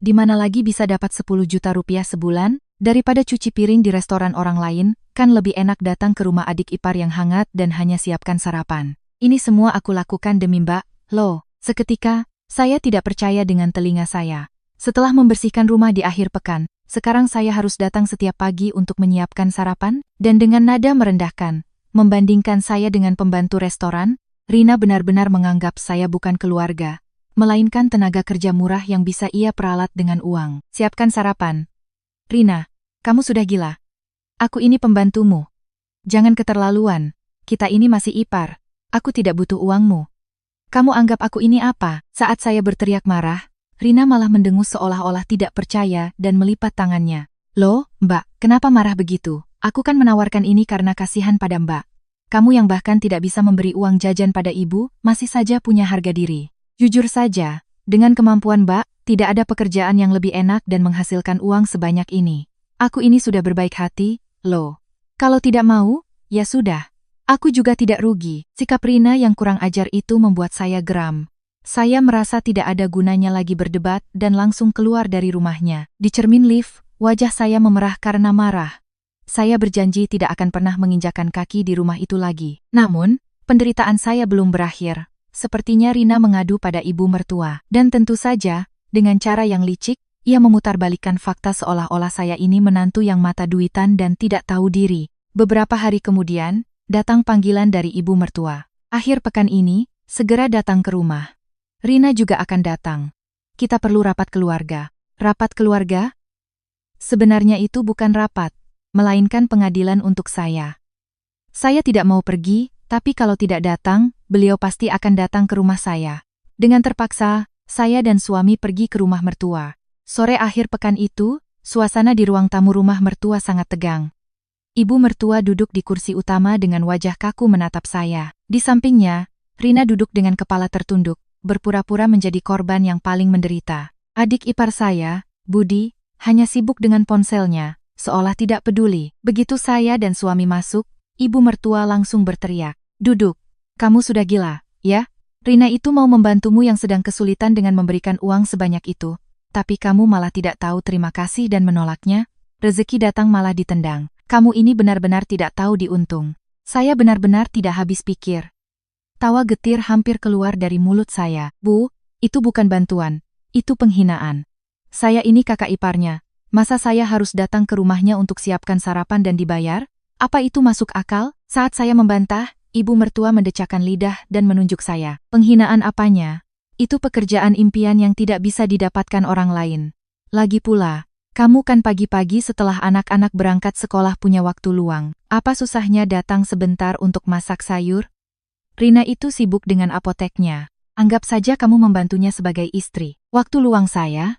di mana lagi bisa dapat 10 juta rupiah sebulan? Daripada cuci piring di restoran orang lain, kan lebih enak datang ke rumah adik ipar yang hangat dan hanya siapkan sarapan. Ini semua aku lakukan demi Mbak. Loh, seketika, saya tidak percaya dengan telinga saya. Setelah membersihkan rumah di akhir pekan, sekarang saya harus datang setiap pagi untuk menyiapkan sarapan, dan dengan nada merendahkan, membandingkan saya dengan pembantu restoran, Rina benar-benar menganggap saya bukan keluarga, melainkan tenaga kerja murah yang bisa ia peralat dengan uang. Siapkan sarapan. Rina, kamu sudah gila. Aku ini pembantumu. Jangan keterlaluan, kita ini masih ipar. Aku tidak butuh uangmu. Kamu anggap aku ini apa? Saat saya berteriak marah, Rina malah mendengus seolah-olah tidak percaya dan melipat tangannya. "Loh, Mbak, kenapa marah begitu? Aku kan menawarkan ini karena kasihan pada Mbak. Kamu yang bahkan tidak bisa memberi uang jajan pada ibu, masih saja punya harga diri. Jujur saja, dengan kemampuan Mbak, tidak ada pekerjaan yang lebih enak dan menghasilkan uang sebanyak ini. Aku ini sudah berbaik hati, loh. Kalau tidak mau, ya sudah. Aku juga tidak rugi." Sikap Rina yang kurang ajar itu membuat saya geram. Saya merasa tidak ada gunanya lagi berdebat dan langsung keluar dari rumahnya. Di cermin lift, wajah saya memerah karena marah. Saya berjanji tidak akan pernah menginjakan kaki di rumah itu lagi. Namun, penderitaan saya belum berakhir. sepertinya Rina mengadu pada ibu mertua. Dan tentu saja, dengan cara yang licik, ia memutarbalikkan fakta seolah-olah saya ini menantu yang mata duitan dan tidak tahu diri. Beberapa hari kemudian, datang panggilan dari ibu mertua. Akhir pekan ini, segera datang ke rumah. Rina juga akan datang. Kita perlu rapat keluarga. Rapat keluarga? Sebenarnya itu bukan rapat, melainkan pengadilan untuk saya. Saya tidak mau pergi, tapi kalau tidak datang, beliau pasti akan datang ke rumah saya. Dengan terpaksa, saya dan suami pergi ke rumah mertua. Sore akhir pekan itu, suasana di ruang tamu rumah mertua sangat tegang. Ibu mertua duduk di kursi utama dengan wajah kaku menatap saya. Di sampingnya, Rina duduk dengan kepala tertunduk, berpura-pura menjadi korban yang paling menderita. Adik ipar saya, Budi, hanya sibuk dengan ponselnya, seolah tidak peduli. Begitu saya dan suami masuk, ibu mertua langsung berteriak, "Duduk, kamu sudah gila, ya? Rina itu mau membantumu yang sedang kesulitan dengan memberikan uang sebanyak itu. Tapi kamu malah tidak tahu terima kasih dan menolaknya. Rezeki datang malah ditendang. Kamu ini benar-benar tidak tahu diuntung." Saya benar-benar tidak habis pikir. Tawa getir hampir keluar dari mulut saya. "Bu, itu bukan bantuan. Itu penghinaan. Saya ini kakak iparnya. Masa saya harus datang ke rumahnya untuk siapkan sarapan dan dibayar? Apa itu masuk akal?" Saat saya membantah, ibu mertua mendecakkan lidah dan menunjuk saya. "Penghinaan apanya? Itu pekerjaan impian yang tidak bisa didapatkan orang lain. Lagi pula, kamu kan pagi-pagi setelah anak-anak berangkat sekolah punya waktu luang. Apa susahnya datang sebentar untuk masak sayur? Rina itu sibuk dengan apoteknya. Anggap saja kamu membantunya sebagai istri. Waktu luang saya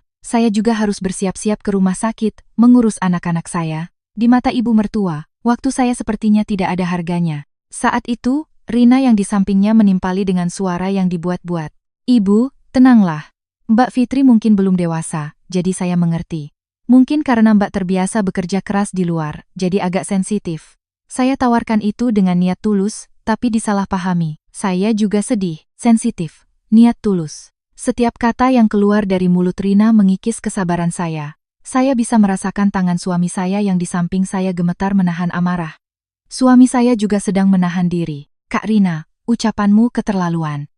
juga harus bersiap-siap ke rumah sakit, mengurus anak-anak saya." Di mata ibu mertua, waktu saya sepertinya tidak ada harganya. Saat itu, Rina yang di sampingnya menimpali dengan suara yang dibuat-buat. "Ibu, tenanglah. Mbak Fitri mungkin belum dewasa, jadi saya mengerti. Mungkin karena Mbak terbiasa bekerja keras di luar, jadi agak sensitif." Saya tawarkan itu dengan niat tulus, tapi disalahpahami. Saya juga sedih, sensitif, niat tulus. Setiap kata yang keluar dari mulut Rina mengikis kesabaran saya. Saya bisa merasakan tangan suami saya yang di samping saya gemetar menahan amarah. Suami saya juga sedang menahan diri. "Kak Rina, ucapanmu keterlaluan.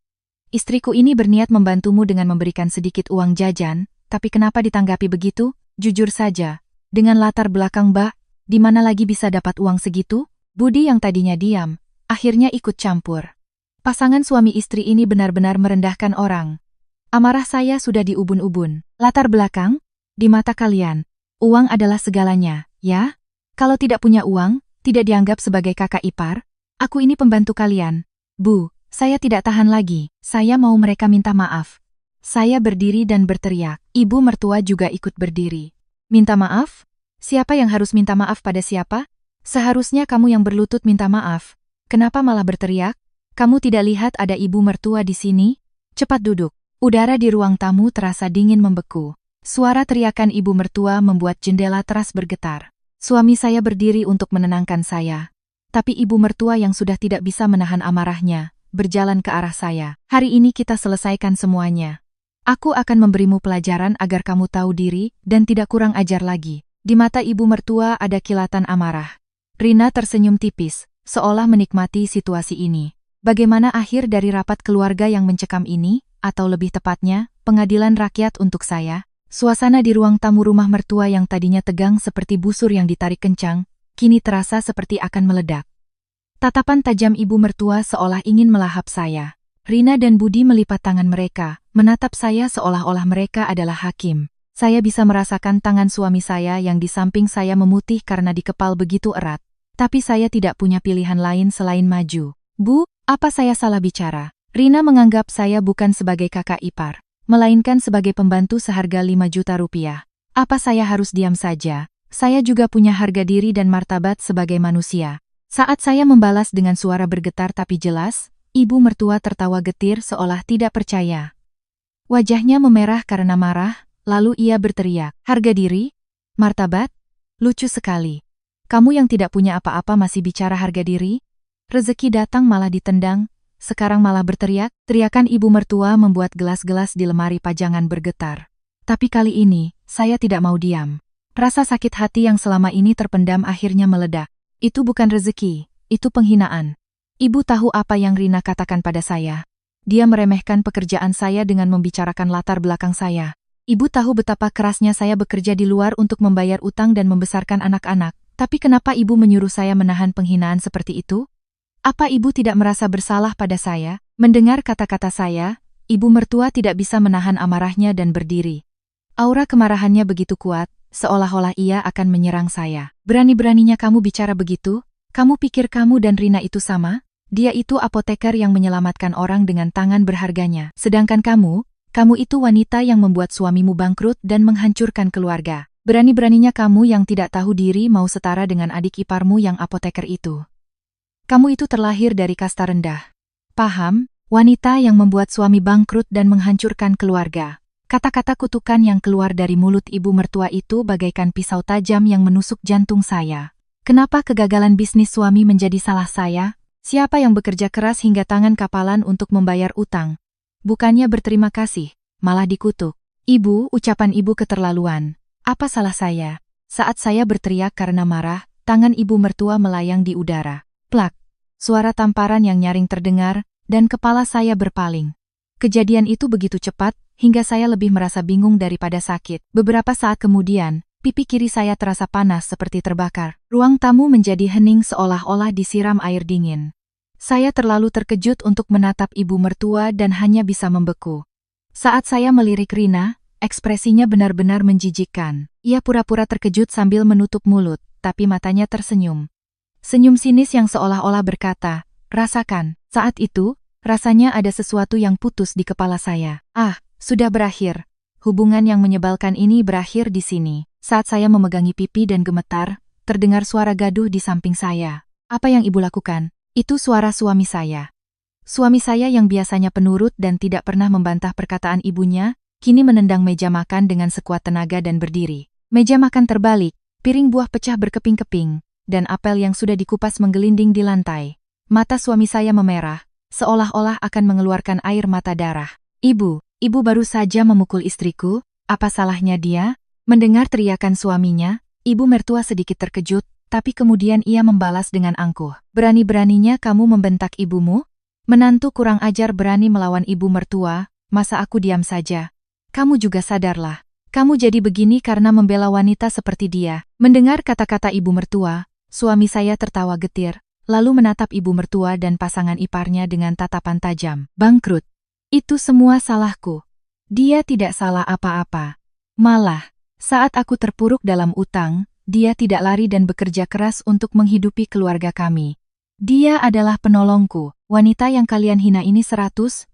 Istriku ini berniat membantumu dengan memberikan sedikit uang jajan, tapi kenapa ditanggapi begitu? Jujur saja, dengan latar belakang Mbak, di mana lagi bisa dapat uang segitu?" Budi yang tadinya diam, akhirnya ikut campur. Pasangan suami istri ini benar-benar merendahkan orang. Amarah saya sudah diubun-ubun. "Latar belakang? Di mata kalian, uang adalah segalanya, ya? Kalau tidak punya uang, tidak dianggap sebagai kakak ipar? Aku ini pembantu kalian. Bu, saya tidak tahan lagi. Saya mau mereka minta maaf." Saya berdiri dan berteriak. Ibu mertua juga ikut berdiri. "Minta maaf? Siapa yang harus minta maaf pada siapa? Seharusnya kamu yang berlutut minta maaf. Kenapa malah berteriak? Kamu tidak lihat ada ibu mertua di sini? Cepat duduk." Udara di ruang tamu terasa dingin membeku. Suara teriakan ibu mertua membuat jendela teras bergetar. Suami saya berdiri untuk menenangkan saya. Tapi ibu mertua yang sudah tidak bisa menahan amarahnya, berjalan ke arah saya. "Hari ini kita selesaikan semuanya. Aku akan memberimu pelajaran agar kamu tahu diri dan tidak kurang ajar lagi." Di mata ibu mertua ada kilatan amarah. Rina tersenyum tipis, seolah menikmati situasi ini. Bagaimana akhir dari rapat keluarga yang mencekam ini, atau lebih tepatnya, pengadilan rakyat untuk saya? Suasana di ruang tamu rumah mertua yang tadinya tegang seperti busur yang ditarik kencang, kini terasa seperti akan meledak. Tatapan tajam ibu mertua seolah ingin melahap saya. Rina dan Budi melipat tangan mereka, menatap saya seolah-olah mereka adalah hakim. Saya bisa merasakan tangan suami saya yang di samping saya memutih karena dikepal begitu erat. Tapi saya tidak punya pilihan lain selain maju. "Bu, apa saya salah bicara? Rina menganggap saya bukan sebagai kakak ipar, melainkan sebagai pembantu seharga 5 juta rupiah. Apa saya harus diam saja? Saya juga punya harga diri dan martabat sebagai manusia." Saat saya membalas dengan suara bergetar tapi jelas, ibu mertua tertawa getir seolah tidak percaya. Wajahnya memerah karena marah, lalu ia berteriak, "Harga diri? Martabat? Lucu sekali. Kamu yang tidak punya apa-apa masih bicara harga diri? Rezeki datang malah ditendang, sekarang malah berteriak." Teriakan ibu mertua membuat gelas-gelas di lemari pajangan bergetar. Tapi kali ini, saya tidak mau diam. Rasa sakit hati yang selama ini terpendam akhirnya meledak. Itu bukan rezeki, itu penghinaan. Ibu tahu apa yang Rina katakan pada saya? dia meremehkan pekerjaan saya dengan membicarakan latar belakang saya. Ibu tahu betapa kerasnya saya bekerja di luar untuk membayar utang dan membesarkan anak-anak, tapi kenapa ibu menyuruh saya menahan penghinaan seperti itu? Apa ibu tidak merasa bersalah pada saya? Mendengar kata-kata saya, ibu mertua tidak bisa menahan amarahnya dan berdiri. Aura kemarahannya begitu kuat, seolah-olah ia akan menyerang saya. Berani-beraninya kamu bicara begitu? Kamu pikir kamu dan Rina itu sama? Dia itu apoteker yang menyelamatkan orang dengan tangan berharganya. Sedangkan kamu itu wanita yang membuat suamimu bangkrut dan menghancurkan keluarga. Berani-beraninya kamu yang tidak tahu diri mau setara dengan adik iparmu yang apoteker itu. Kamu itu terlahir dari kasta rendah. Paham? Wanita yang membuat suami bangkrut dan menghancurkan keluarga. Kata-kata kutukan yang keluar dari mulut ibu mertua itu bagaikan pisau tajam yang menusuk jantung saya. Kenapa kegagalan bisnis suami menjadi salah saya? Siapa yang bekerja keras hingga tangan kapalan untuk membayar utang? Bukannya berterima kasih, malah dikutuk. Ibu, ucapan ibu keterlaluan. Apa salah saya? Saat saya berteriak karena marah, tangan ibu mertua melayang di udara. Plak! Suara tamparan yang nyaring terdengar, dan kepala saya berpaling. Kejadian itu begitu cepat, hingga saya lebih merasa bingung daripada sakit. Beberapa saat kemudian, pipi kiri saya terasa panas seperti terbakar. Ruang tamu menjadi hening seolah-olah disiram air dingin. Saya terlalu terkejut untuk menatap ibu mertua dan hanya bisa membeku. Saat saya melirik Rina, ekspresinya benar-benar menjijikkan. Ia pura-pura terkejut sambil menutup mulut, tapi matanya tersenyum. Senyum sinis yang seolah-olah berkata, "Rasakan." Saat itu, rasanya ada sesuatu yang putus di kepala saya. Sudah berakhir. Hubungan yang menyebalkan ini berakhir di sini. Saat saya memegangi pipi dan gemetar, terdengar suara gaduh di samping saya. Apa yang ibu lakukan? Itu suara suami saya. Suami saya yang biasanya penurut dan tidak pernah membantah perkataan ibunya, kini menendang meja makan dengan sekuat tenaga dan berdiri. Meja makan terbalik, piring buah pecah berkeping-keping, dan apel yang sudah dikupas menggelinding di lantai. Mata suami saya memerah, seolah-olah akan mengeluarkan air mata darah. Ibu baru saja memukul istriku, apa salahnya dia? Mendengar teriakan suaminya, ibu mertua sedikit terkejut, tapi kemudian ia membalas dengan angkuh. Berani-beraninya kamu membentak ibumu? Menantu kurang ajar berani melawan ibu mertua, masa aku diam saja? Kamu juga sadarlah. Kamu jadi begini karena membela wanita seperti dia. Mendengar kata-kata ibu mertua, suami saya tertawa getir, lalu menatap ibu mertua dan pasangan iparnya dengan tatapan tajam. Bangkrut. Itu semua salahku. Dia tidak salah apa-apa. Malah, saat aku terpuruk dalam utang, dia tidak lari dan bekerja keras untuk menghidupi keluarga kami. Dia adalah penolongku. Wanita yang kalian hina ini 100.000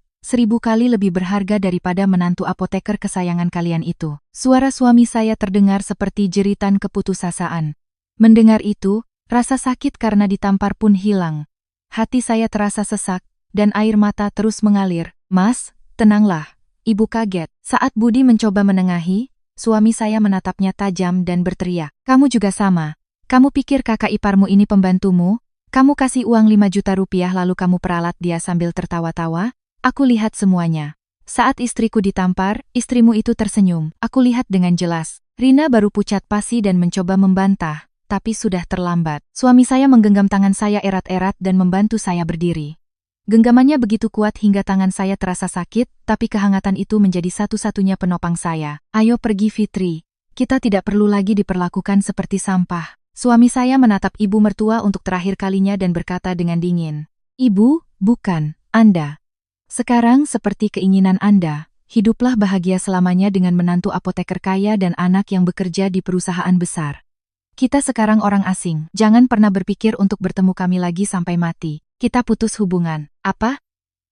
kali lebih berharga daripada menantu apoteker kesayangan kalian itu. Suara suami saya terdengar seperti jeritan keputusasaan. Mendengar itu, rasa sakit karena ditampar pun hilang. Hati saya terasa sesak, dan air mata terus mengalir. Mas, tenanglah. Ibu kaget. Saat Budi mencoba menengahi, suami saya menatapnya tajam dan berteriak. Kamu juga sama. Kamu pikir kakak iparmu ini pembantumu? Kamu kasih uang 5 juta rupiah lalu kamu peralat dia sambil tertawa-tawa? Aku lihat semuanya. Saat istriku ditampar, istrimu itu tersenyum. Aku lihat dengan jelas. Rina baru pucat pasi dan mencoba membantah, tapi sudah terlambat. Suami saya menggenggam tangan saya erat-erat dan membantu saya berdiri. Genggamannya begitu kuat hingga tangan saya terasa sakit, tapi kehangatan itu menjadi satu-satunya penopang saya. Ayo pergi Fitri. Kita tidak perlu lagi diperlakukan seperti sampah. Suami saya menatap ibu mertua untuk terakhir kalinya dan berkata dengan dingin. Ibu, bukan, Anda. Sekarang seperti keinginan Anda, hiduplah bahagia selamanya dengan menantu apoteker kaya dan anak yang bekerja di perusahaan besar. Kita sekarang orang asing, jangan pernah berpikir untuk bertemu kami lagi sampai mati. Kita putus hubungan. Apa?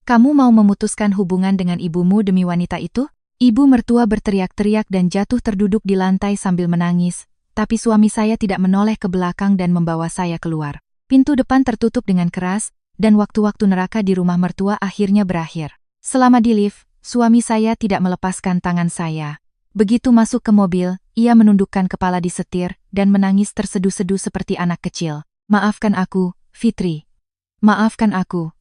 Kamu mau memutuskan hubungan dengan ibumu demi wanita itu? Ibu mertua berteriak-teriak dan jatuh terduduk di lantai sambil menangis, tapi suami saya tidak menoleh ke belakang dan membawa saya keluar. Pintu depan tertutup dengan keras, dan waktu-waktu neraka di rumah mertua akhirnya berakhir. Selama di lift, suami saya tidak melepaskan tangan saya. Begitu masuk ke mobil, ia menundukkan kepala di setir dan menangis terseduh-seduh seperti anak kecil. Maafkan aku, Fitri. Maafkan aku.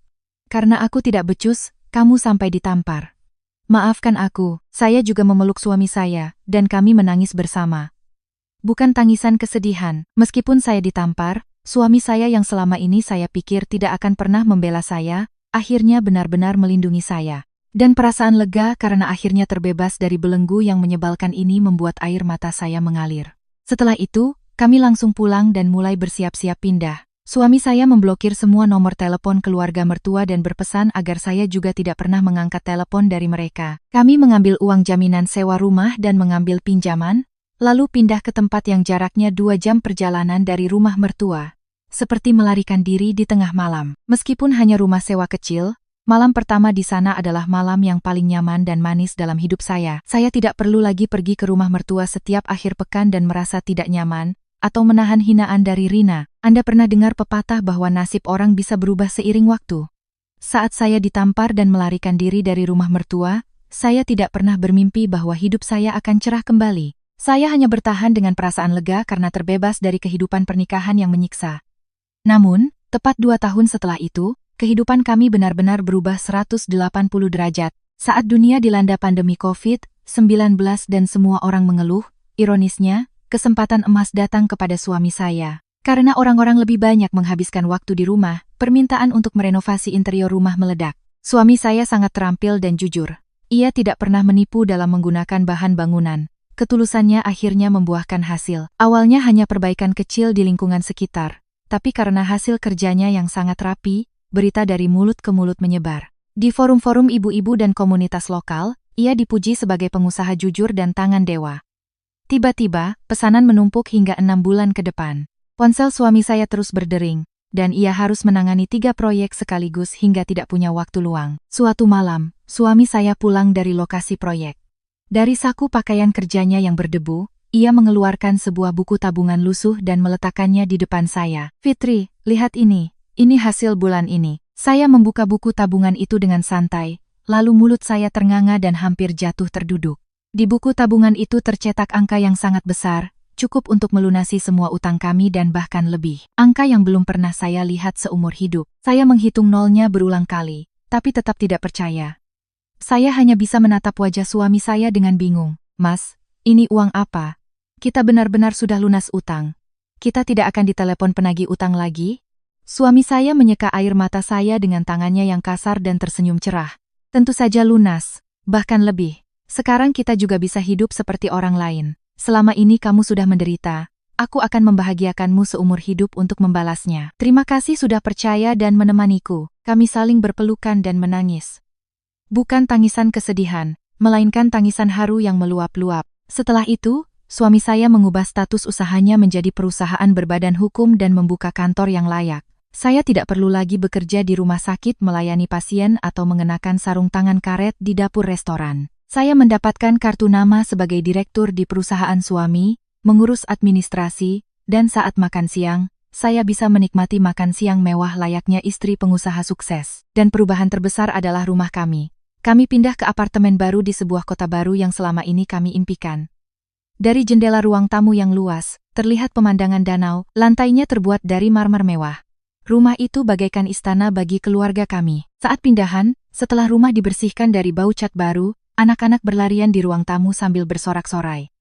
Karena aku tidak becus, kamu sampai ditampar. Maafkan aku, saya juga memeluk suami saya, dan kami menangis bersama. Bukan tangisan kesedihan, meskipun saya ditampar, suami saya yang selama ini saya pikir tidak akan pernah membela saya, akhirnya benar-benar melindungi saya. Dan perasaan lega karena akhirnya terbebas dari belenggu yang menyebalkan ini membuat air mata saya mengalir. Setelah itu, kami langsung pulang dan mulai bersiap-siap pindah. Suami saya memblokir semua nomor telepon keluarga mertua dan berpesan agar saya juga tidak pernah mengangkat telepon dari mereka. Kami mengambil uang jaminan sewa rumah dan mengambil pinjaman, lalu pindah ke tempat yang jaraknya 2 jam perjalanan dari rumah mertua. Seperti melarikan diri di tengah malam. Meskipun hanya rumah sewa kecil, malam pertama di sana adalah malam yang paling nyaman dan manis dalam hidup saya. Saya tidak perlu lagi pergi ke rumah mertua setiap akhir pekan dan merasa tidak nyaman, atau menahan hinaan dari Rina. Anda pernah dengar pepatah bahwa nasib orang bisa berubah seiring waktu? Saat saya ditampar dan melarikan diri dari rumah mertua, saya tidak pernah bermimpi bahwa hidup saya akan cerah kembali. Saya hanya bertahan dengan perasaan lega karena terbebas dari kehidupan pernikahan yang menyiksa. Namun, tepat 2 tahun setelah itu, kehidupan kami benar-benar berubah 180 derajat. Saat dunia dilanda pandemi COVID-19 dan semua orang mengeluh, ironisnya, kesempatan emas datang kepada suami saya. Karena orang-orang lebih banyak menghabiskan waktu di rumah, permintaan untuk merenovasi interior rumah meledak. Suami saya sangat terampil dan jujur. Ia tidak pernah menipu dalam menggunakan bahan bangunan. Ketulusannya akhirnya membuahkan hasil. Awalnya hanya perbaikan kecil di lingkungan sekitar, tapi karena hasil kerjanya yang sangat rapi, berita dari mulut ke mulut menyebar. Di forum-forum ibu-ibu dan komunitas lokal, ia dipuji sebagai pengusaha jujur dan tangan dewa. Tiba-tiba, pesanan menumpuk hingga 6 bulan ke depan. Ponsel suami saya terus berdering, dan ia harus menangani 3 proyek sekaligus hingga tidak punya waktu luang. Suatu malam, suami saya pulang dari lokasi proyek. Dari saku pakaian kerjanya yang berdebu, ia mengeluarkan sebuah buku tabungan lusuh dan meletakkannya di depan saya. "Fitri, lihat ini hasil bulan ini." Saya membuka buku tabungan itu dengan santai, lalu mulut saya ternganga dan hampir jatuh terduduk. Di buku tabungan itu tercetak angka yang sangat besar, cukup untuk melunasi semua utang kami dan bahkan lebih. Angka yang belum pernah saya lihat seumur hidup. Saya menghitung nolnya berulang kali, tapi tetap tidak percaya. Saya hanya bisa menatap wajah suami saya dengan bingung. "Mas, ini uang apa? Kita benar-benar sudah lunas utang. Kita tidak akan ditelepon penagih utang lagi?" Suami saya menyeka air mata saya dengan tangannya yang kasar dan tersenyum cerah. "Tentu saja lunas, bahkan lebih. Sekarang kita juga bisa hidup seperti orang lain. Selama ini kamu sudah menderita, aku akan membahagiakanmu seumur hidup untuk membalasnya. Terima kasih sudah percaya dan menemaniku." Kami saling berpelukan dan menangis. Bukan tangisan kesedihan, melainkan tangisan haru yang meluap-luap. Setelah itu, suami saya mengubah status usahanya menjadi perusahaan berbadan hukum dan membuka kantor yang layak. Saya tidak perlu lagi bekerja di rumah sakit melayani pasien atau mengenakan sarung tangan karet di dapur restoran. Saya mendapatkan kartu nama sebagai direktur di perusahaan suami, mengurus administrasi, dan saat makan siang, saya bisa menikmati makan siang mewah layaknya istri pengusaha sukses. Dan perubahan terbesar adalah rumah kami. Kami pindah ke apartemen baru di sebuah kota baru yang selama ini kami impikan. Dari jendela ruang tamu yang luas, terlihat pemandangan danau, lantainya terbuat dari marmer mewah. Rumah itu bagaikan istana bagi keluarga kami. Saat pindahan, setelah rumah dibersihkan dari bau cat baru, anak-anak berlarian di ruang tamu sambil bersorak-sorai.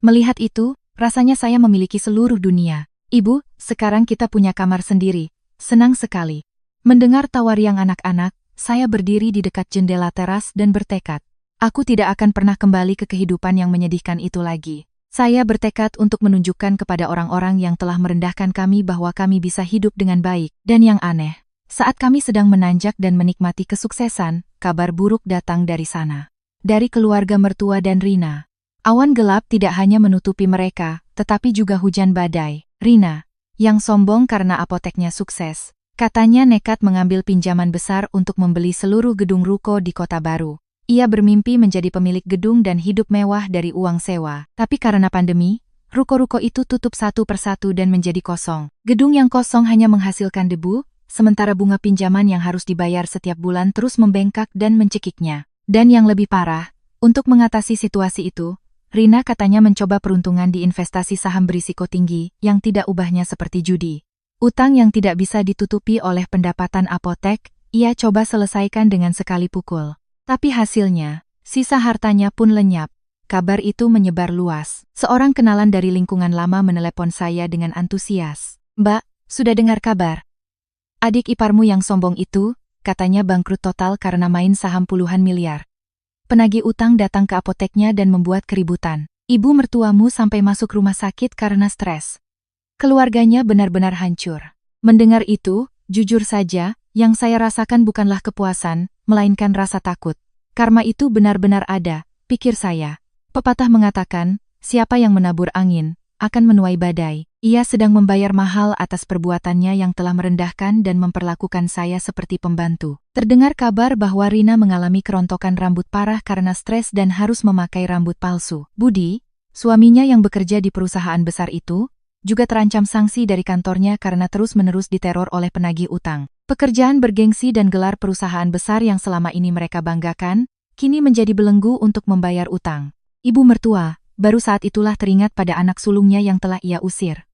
Melihat itu, rasanya saya memiliki seluruh dunia. "Ibu, sekarang kita punya kamar sendiri." Senang sekali. Mendengar tawa riang anak-anak, saya berdiri di dekat jendela teras dan bertekad. Aku tidak akan pernah kembali ke kehidupan yang menyedihkan itu lagi. Saya bertekad untuk menunjukkan kepada orang-orang yang telah merendahkan kami bahwa kami bisa hidup dengan baik. Dan yang aneh, saat kami sedang menanjak dan menikmati kesuksesan, kabar buruk datang dari sana. Dari keluarga mertua dan Rina. Awan gelap tidak hanya menutupi mereka, tetapi juga hujan badai. Rina, yang sombong karena apoteknya sukses, katanya nekat mengambil pinjaman besar untuk membeli seluruh gedung ruko di kota baru. Ia bermimpi menjadi pemilik gedung dan hidup mewah dari uang sewa. Tapi karena pandemi, ruko-ruko itu tutup satu persatu dan menjadi kosong. Gedung yang kosong hanya menghasilkan debu, sementara bunga pinjaman yang harus dibayar setiap bulan terus membengkak dan mencekiknya. Dan yang lebih parah, untuk mengatasi situasi itu, Rina katanya mencoba peruntungan di investasi saham berisiko tinggi yang tidak ubahnya seperti judi. Utang yang tidak bisa ditutupi oleh pendapatan apotek, ia coba selesaikan dengan sekali pukul. Tapi hasilnya, sisa hartanya pun lenyap. Kabar itu menyebar luas. Seorang kenalan dari lingkungan lama menelepon saya dengan antusias. "Mbak, sudah dengar kabar? Adik iparmu yang sombong itu, katanya bangkrut total karena main saham puluhan miliar. Penagih utang datang ke apoteknya dan membuat keributan. Ibu mertuamu sampai masuk rumah sakit karena stres. Keluarganya benar-benar hancur. Mendengar itu, jujur saja, yang saya rasakan bukanlah kepuasan, melainkan rasa takut. Karma itu benar-benar ada, pikir saya. Pepatah mengatakan, siapa yang menabur angin, akan menuai badai. Ia sedang membayar mahal atas perbuatannya yang telah merendahkan dan memperlakukan saya seperti pembantu. Terdengar kabar bahwa Rina mengalami kerontokan rambut parah karena stres dan harus memakai rambut palsu. Budi, suaminya yang bekerja di perusahaan besar itu, juga terancam sanksi dari kantornya karena terus-menerus diteror oleh penagih utang. Pekerjaan bergengsi dan gelar perusahaan besar yang selama ini mereka banggakan, kini menjadi belenggu untuk membayar utang. Ibu mertua, baru saat itulah teringat pada anak sulungnya yang telah ia usir.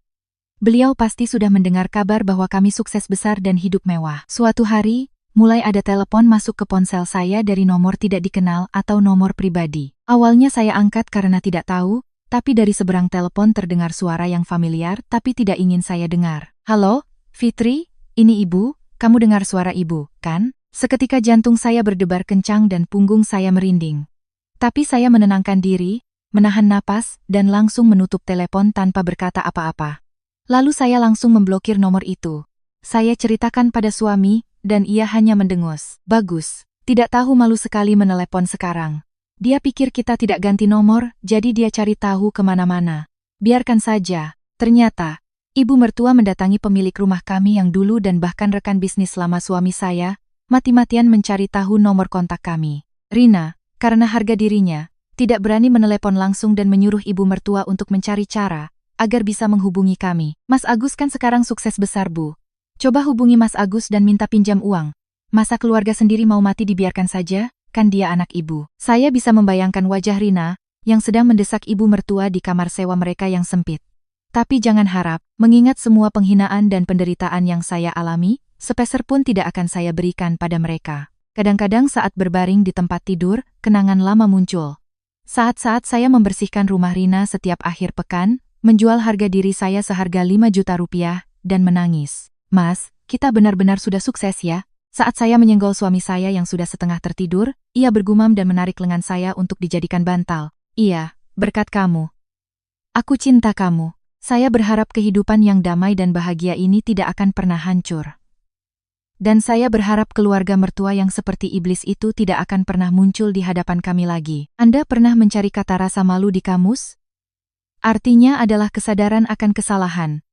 Beliau pasti sudah mendengar kabar bahwa kami sukses besar dan hidup mewah. Suatu hari, mulai ada telepon masuk ke ponsel saya dari nomor tidak dikenal atau nomor pribadi. Awalnya saya angkat karena tidak tahu, tapi dari seberang telepon terdengar suara yang familiar tapi tidak ingin saya dengar. Halo, Fitri, ini ibu, kamu dengar suara ibu, kan? Seketika jantung saya berdebar kencang dan punggung saya merinding. Tapi saya menenangkan diri, menahan napas, dan langsung menutup telepon tanpa berkata apa-apa. Lalu saya langsung memblokir nomor itu. Saya ceritakan pada suami, dan ia hanya mendengus. Bagus, tidak tahu malu sekali menelepon sekarang. Dia pikir kita tidak ganti nomor, jadi dia cari tahu kemana-mana. Biarkan saja. Ternyata, ibu mertua mendatangi pemilik rumah kami yang dulu dan bahkan rekan bisnis lama suami saya, mati-matian mencari tahu nomor kontak kami. Rina, karena harga dirinya, tidak berani menelepon langsung dan menyuruh ibu mertua untuk mencari cara agar bisa menghubungi kami. Mas Agus kan sekarang sukses besar, Bu. Coba hubungi Mas Agus dan minta pinjam uang. Masa keluarga sendiri mau mati dibiarkan saja? Kan dia anak ibu. Saya bisa membayangkan wajah Rina, yang sedang mendesak ibu mertua di kamar sewa mereka yang sempit. Tapi jangan harap, mengingat semua penghinaan dan penderitaan yang saya alami, sepeser pun tidak akan saya berikan pada mereka. Kadang-kadang saat berbaring di tempat tidur, kenangan lama muncul. Saat-saat saya membersihkan rumah Rina setiap akhir pekan, menjual harga diri saya seharga 5 juta rupiah, dan menangis. Mas, kita benar-benar sudah sukses ya? Saat saya menyenggol suami saya yang sudah setengah tertidur, ia bergumam dan menarik lengan saya untuk dijadikan bantal. Iya, berkat kamu. Aku cinta kamu. Saya berharap kehidupan yang damai dan bahagia ini tidak akan pernah hancur. Dan saya berharap keluarga mertua yang seperti iblis itu tidak akan pernah muncul di hadapan kami lagi. Anda pernah mencari kata rasa malu di kamus? Artinya adalah kesadaran akan kesalahan.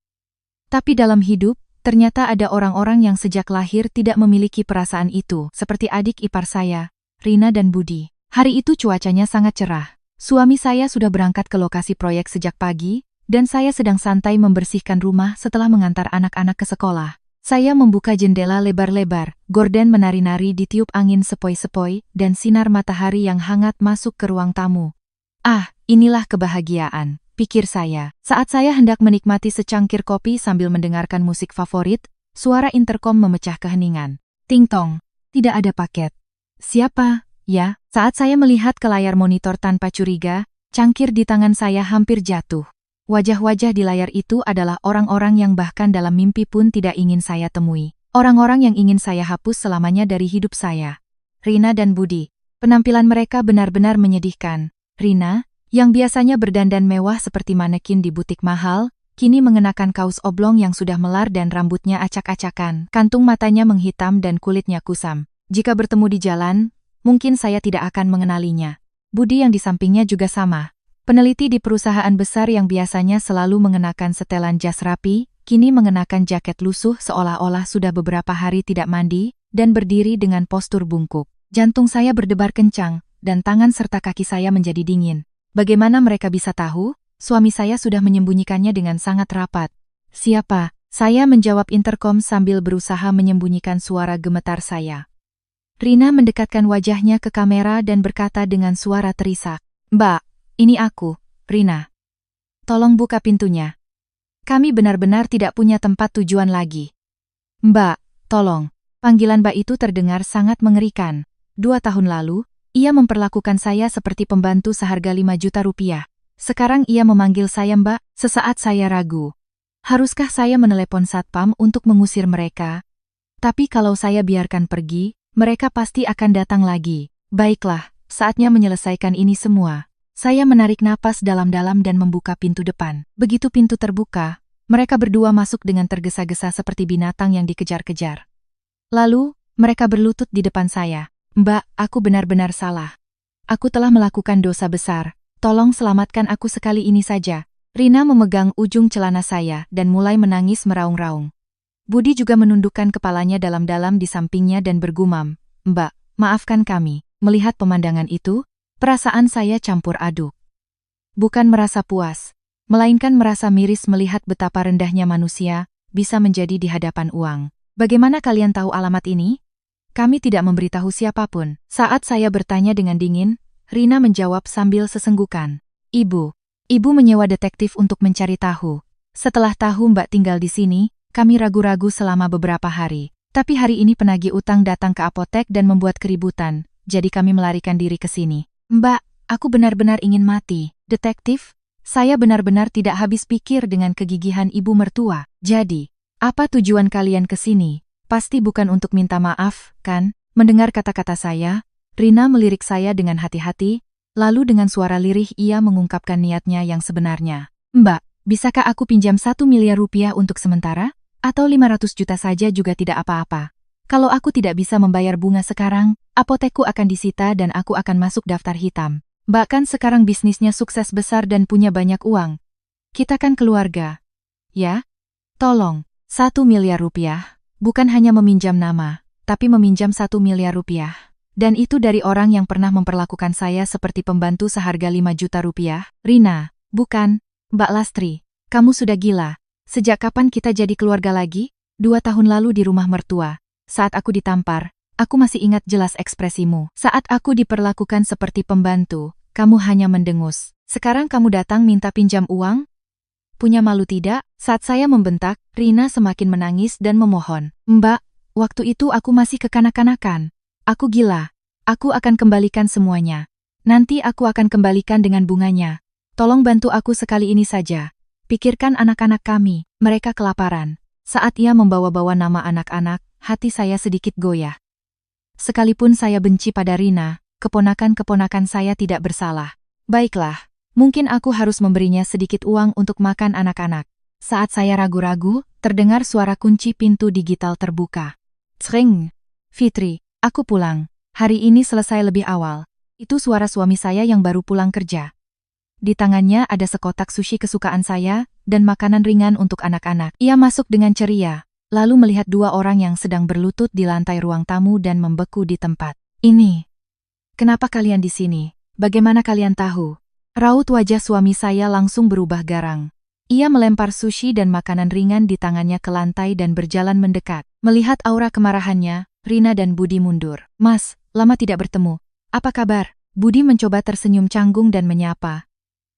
Tapi dalam hidup, ternyata ada orang-orang yang sejak lahir tidak memiliki perasaan itu, seperti adik ipar saya, Rina dan Budi. Hari itu cuacanya sangat cerah. Suami saya sudah berangkat ke lokasi proyek sejak pagi, dan saya sedang santai membersihkan rumah setelah mengantar anak-anak ke sekolah. Saya membuka jendela lebar-lebar, gorden menari-nari ditiup angin sepoi-sepoi, dan sinar matahari yang hangat masuk ke ruang tamu. Ah, inilah kebahagiaan, pikir saya. Saat saya hendak menikmati secangkir kopi sambil mendengarkan musik favorit, suara interkom memecah keheningan. Ting-tong, tidak ada paket. Siapa? Ya, saat saya melihat ke layar monitor tanpa curiga, cangkir di tangan saya hampir jatuh. Wajah-wajah di layar itu adalah orang-orang yang bahkan dalam mimpi pun tidak ingin saya temui. Orang-orang yang ingin saya hapus selamanya dari hidup saya. Rina dan Budi. Penampilan mereka benar-benar menyedihkan. Rina, yang biasanya berdandan mewah seperti manekin di butik mahal, kini mengenakan kaos oblong yang sudah melar dan rambutnya acak-acakan. Kantung matanya menghitam dan kulitnya kusam. Jika bertemu di jalan, mungkin saya tidak akan mengenalinya. Budi yang di sampingnya juga sama. Peneliti di perusahaan besar yang biasanya selalu mengenakan setelan jas rapi, kini mengenakan jaket lusuh seolah-olah sudah beberapa hari tidak mandi, dan berdiri dengan postur bungkuk. Jantung saya berdebar kencang, dan tangan serta kaki saya menjadi dingin. Bagaimana mereka bisa tahu? Suami saya sudah menyembunyikannya dengan sangat rapat. Siapa? Saya menjawab interkom sambil berusaha menyembunyikan suara gemetar saya. Rina mendekatkan wajahnya ke kamera dan berkata dengan suara terisak. Mbak, ini aku, Rina. Tolong buka pintunya. Kami benar-benar tidak punya tempat tujuan lagi. Mbak, tolong. Panggilan Mbak itu terdengar sangat mengerikan. 2 tahun lalu, ia memperlakukan saya seperti pembantu seharga 5 juta rupiah. Sekarang ia memanggil saya Mbak, sesaat saya ragu. Haruskah saya menelepon satpam untuk mengusir mereka? Tapi kalau saya biarkan pergi, mereka pasti akan datang lagi. Baiklah, saatnya menyelesaikan ini semua. Saya menarik napas dalam-dalam dan membuka pintu depan. Begitu pintu terbuka, mereka berdua masuk dengan tergesa-gesa seperti binatang yang dikejar-kejar. Lalu, mereka berlutut di depan saya. Mbak, aku benar-benar salah. Aku telah melakukan dosa besar. Tolong selamatkan aku sekali ini saja. Rina memegang ujung celana saya dan mulai menangis meraung-raung. Budi juga menundukkan kepalanya dalam-dalam di sampingnya dan bergumam, Mbak, maafkan kami. Melihat pemandangan itu, perasaan saya campur aduk. Bukan merasa puas, melainkan merasa miris melihat betapa rendahnya manusia bisa menjadi di hadapan uang. Bagaimana kalian tahu alamat ini? Kami tidak memberitahu siapapun. Saat saya bertanya dengan dingin, Rina menjawab sambil sesenggukan. Ibu menyewa detektif untuk mencari tahu. Setelah tahu Mbak tinggal di sini, kami ragu-ragu selama beberapa hari. Tapi hari ini penagih utang datang ke apotek dan membuat keributan, jadi kami melarikan diri ke sini. Mbak, aku benar-benar ingin mati. Detektif? Saya benar-benar tidak habis pikir dengan kegigihan ibu mertua. Jadi, apa tujuan kalian ke sini? Pasti bukan untuk minta maaf, kan? Mendengar kata-kata saya, Rina melirik saya dengan hati-hati, lalu dengan suara lirih ia mengungkapkan niatnya yang sebenarnya. Mbak, bisakah aku pinjam 1 miliar rupiah untuk sementara? Atau 500 juta saja juga tidak apa-apa. Kalau aku tidak bisa membayar bunga sekarang, apotekku akan disita dan aku akan masuk daftar hitam. Bahkan sekarang bisnisnya sukses besar dan punya banyak uang. Kita kan keluarga. Ya? Tolong, 1 miliar rupiah. Bukan hanya meminjam nama, tapi meminjam 1 miliar rupiah. Dan itu dari orang yang pernah memperlakukan saya seperti pembantu seharga 5 juta rupiah. Rina, bukan, Mbak Lastri, kamu sudah gila. Sejak kapan kita jadi keluarga lagi? 2 tahun lalu di rumah mertua. Saat aku ditampar, aku masih ingat jelas ekspresimu. Saat aku diperlakukan seperti pembantu, kamu hanya mendengus. Sekarang kamu datang minta pinjam uang? Punya malu tidak? Saat saya membentak, Rina semakin menangis dan memohon. Mbak, waktu itu aku masih kekanak-kanakan. Aku gila. Aku akan kembalikan semuanya. Nanti aku akan kembalikan dengan bunganya. Tolong bantu aku sekali ini saja. Pikirkan anak-anak kami, mereka kelaparan. Saat ia membawa-bawa nama anak-anak, hati saya sedikit goyah. Sekalipun saya benci pada Rina, keponakan-keponakan saya tidak bersalah. Baiklah, mungkin aku harus memberinya sedikit uang untuk makan anak-anak. Saat saya ragu-ragu, terdengar suara kunci pintu digital terbuka. Tsring! Fitri, aku pulang. Hari ini selesai lebih awal. Itu suara suami saya yang baru pulang kerja. Di tangannya ada sekotak sushi kesukaan saya, dan makanan ringan untuk anak-anak. Ia masuk dengan ceria, lalu melihat 2 orang yang sedang berlutut di lantai ruang tamu dan membeku di tempat. Ini. Kenapa kalian di sini? Bagaimana kalian tahu? Raut wajah suami saya langsung berubah garang. Ia melempar sushi dan makanan ringan di tangannya ke lantai dan berjalan mendekat. Melihat aura kemarahannya, Rina dan Budi mundur. Mas, lama tidak bertemu. Apa kabar? Budi mencoba tersenyum canggung dan menyapa.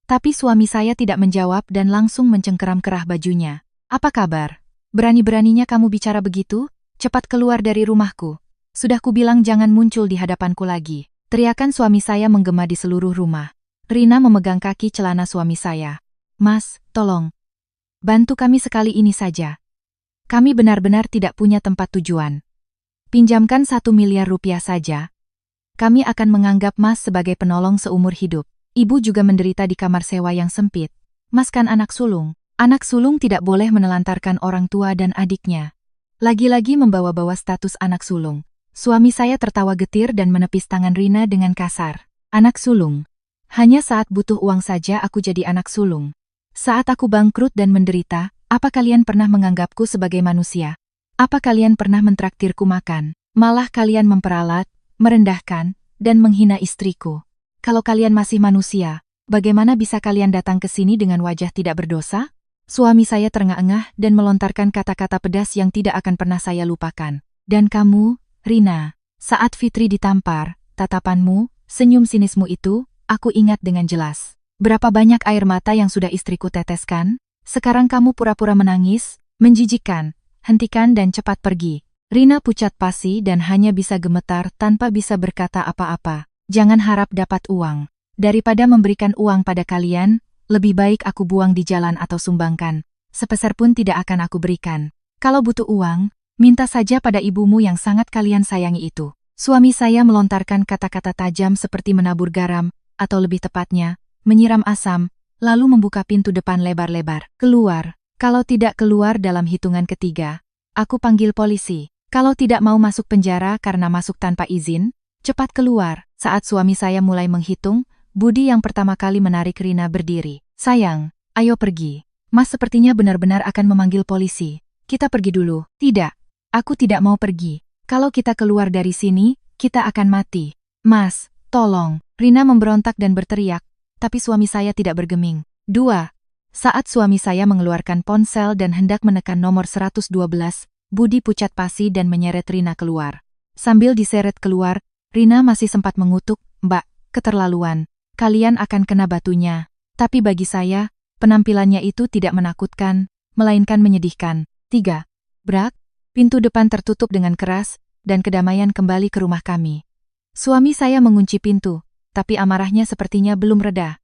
Tapi suami saya tidak menjawab dan langsung mencengkeram kerah bajunya. Apa kabar? Berani-beraninya kamu bicara begitu? Cepat keluar dari rumahku. Sudah kubilang jangan muncul di hadapanku lagi. Teriakan suami saya menggema di seluruh rumah. Rina memegang kaki celana suami saya. Mas, tolong. Bantu kami sekali ini saja. Kami benar-benar tidak punya tempat tujuan. Pinjamkan 1 miliar rupiah saja. Kami akan menganggap Mas sebagai penolong seumur hidup. Ibu juga menderita di kamar sewa yang sempit. Mas kan anak sulung. Anak sulung tidak boleh menelantarkan orang tua dan adiknya. Lagi-lagi membawa-bawa status anak sulung. Suami saya tertawa getir dan menepis tangan Rina dengan kasar. Anak sulung. Hanya saat butuh uang saja aku jadi anak sulung. Saat aku bangkrut dan menderita, apa kalian pernah menganggapku sebagai manusia? Apa kalian pernah mentraktirku makan? Malah kalian memperalat, merendahkan, dan menghina istriku. Kalau kalian masih manusia, bagaimana bisa kalian datang ke sini dengan wajah tidak berdosa? Suami saya terengah-engah dan melontarkan kata-kata pedas yang tidak akan pernah saya lupakan. Dan kamu, Rina, saat Fitri ditampar, tatapanmu, senyum sinismu itu, aku ingat dengan jelas. Berapa banyak air mata yang sudah istriku teteskan? Sekarang kamu pura-pura menangis, menjijikkan. Hentikan dan cepat pergi. Rina pucat pasi dan hanya bisa gemetar tanpa bisa berkata apa-apa. Jangan harap dapat uang. Daripada memberikan uang pada kalian, lebih baik aku buang di jalan atau sumbangkan. Sepeser pun tidak akan aku berikan. Kalau butuh uang, Minta saja pada ibumu yang sangat kalian sayangi itu. Suami saya melontarkan kata-kata tajam seperti menabur garam, atau lebih tepatnya, menyiram asam, lalu membuka pintu depan lebar-lebar. Keluar. Kalau tidak keluar dalam hitungan ketiga, aku panggil polisi. Kalau tidak mau masuk penjara karena masuk tanpa izin, cepat keluar. Saat suami saya mulai menghitung, Budi yang pertama kali menarik Rina berdiri. Sayang, ayo pergi. Mas sepertinya benar-benar akan memanggil polisi. Kita pergi dulu. Tidak, aku tidak mau pergi. Kalau kita keluar dari sini, kita akan mati. Mas, tolong. Rina memberontak dan berteriak, tapi suami saya tidak bergeming. 2. Saat suami saya mengeluarkan ponsel dan hendak menekan nomor 112, Budi pucat pasi dan menyeret Rina keluar. Sambil diseret keluar, Rina masih sempat mengutuk, "Mbak, keterlaluan. Kalian akan kena batunya." Tapi bagi saya, penampilannya itu tidak menakutkan, melainkan menyedihkan. 3. Brak, pintu depan tertutup dengan keras, dan kedamaian kembali ke rumah kami. Suami saya mengunci pintu, tapi amarahnya sepertinya belum reda.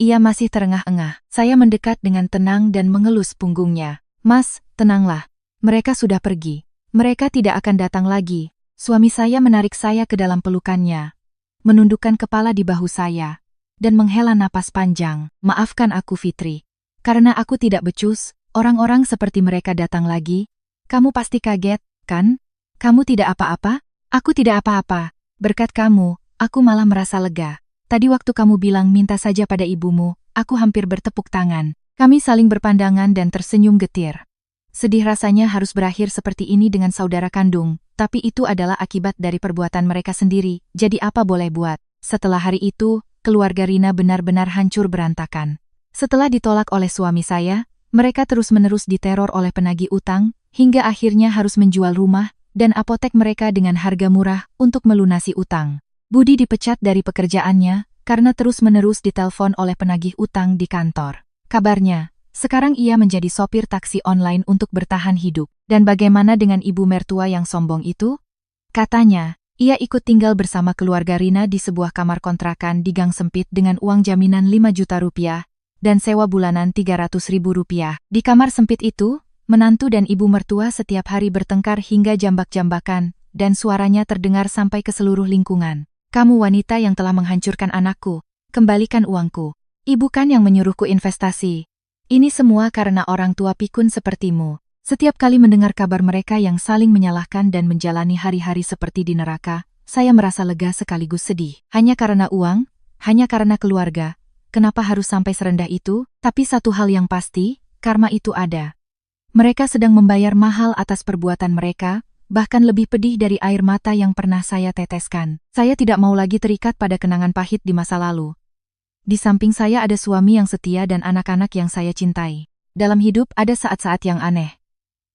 Ia masih terengah-engah. Saya mendekat dengan tenang dan mengelus punggungnya. "Mas, tenanglah. Mereka sudah pergi. Mereka tidak akan datang lagi." Suami saya menarik saya ke dalam pelukannya, menundukkan kepala di bahu saya, dan menghela napas panjang. "Maafkan aku, Fitri. Karena aku tidak becus, orang-orang seperti mereka datang lagi. Kamu pasti kaget, kan? Kamu tidak apa-apa?" "Aku tidak apa-apa. Berkat kamu, aku malah merasa lega. Tadi waktu kamu bilang minta saja pada ibumu, aku hampir bertepuk tangan." Kami saling berpandangan dan tersenyum getir. Sedih rasanya harus berakhir seperti ini dengan saudara kandung, tapi itu adalah akibat dari perbuatan mereka sendiri, jadi apa boleh buat. Setelah hari itu, keluarga Rina benar-benar hancur berantakan. Setelah ditolak oleh suami saya, mereka terus-menerus diteror oleh penagih utang, hingga akhirnya harus menjual rumah dan apotek mereka dengan harga murah untuk melunasi utang. Budi dipecat dari pekerjaannya karena terus-menerus ditelepon oleh penagih utang di kantor. Kabarnya, sekarang ia menjadi sopir taksi online untuk bertahan hidup. Dan bagaimana dengan ibu mertua yang sombong itu? Katanya, ia ikut tinggal bersama keluarga Rina di sebuah kamar kontrakan di gang sempit dengan uang jaminan 5 juta rupiah dan sewa bulanan 300 ribu rupiah. Di kamar sempit itu, menantu dan ibu mertua setiap hari bertengkar hingga jambak-jambakan, dan suaranya terdengar sampai ke seluruh lingkungan. "Kamu wanita yang telah menghancurkan anakku, kembalikan uangku. Ibu kan yang menyuruhku investasi. Ini semua karena orang tua pikun sepertimu." Setiap kali mendengar kabar mereka yang saling menyalahkan dan menjalani hari-hari seperti di neraka, saya merasa lega sekaligus sedih. Hanya karena uang, hanya karena keluarga, kenapa harus sampai serendah itu? Tapi satu hal yang pasti, karma itu ada. Mereka sedang membayar mahal atas perbuatan mereka, bahkan lebih pedih dari air mata yang pernah saya teteskan. Saya tidak mau lagi terikat pada kenangan pahit di masa lalu. Di samping saya ada suami yang setia dan anak-anak yang saya cintai. Dalam hidup ada saat-saat yang aneh.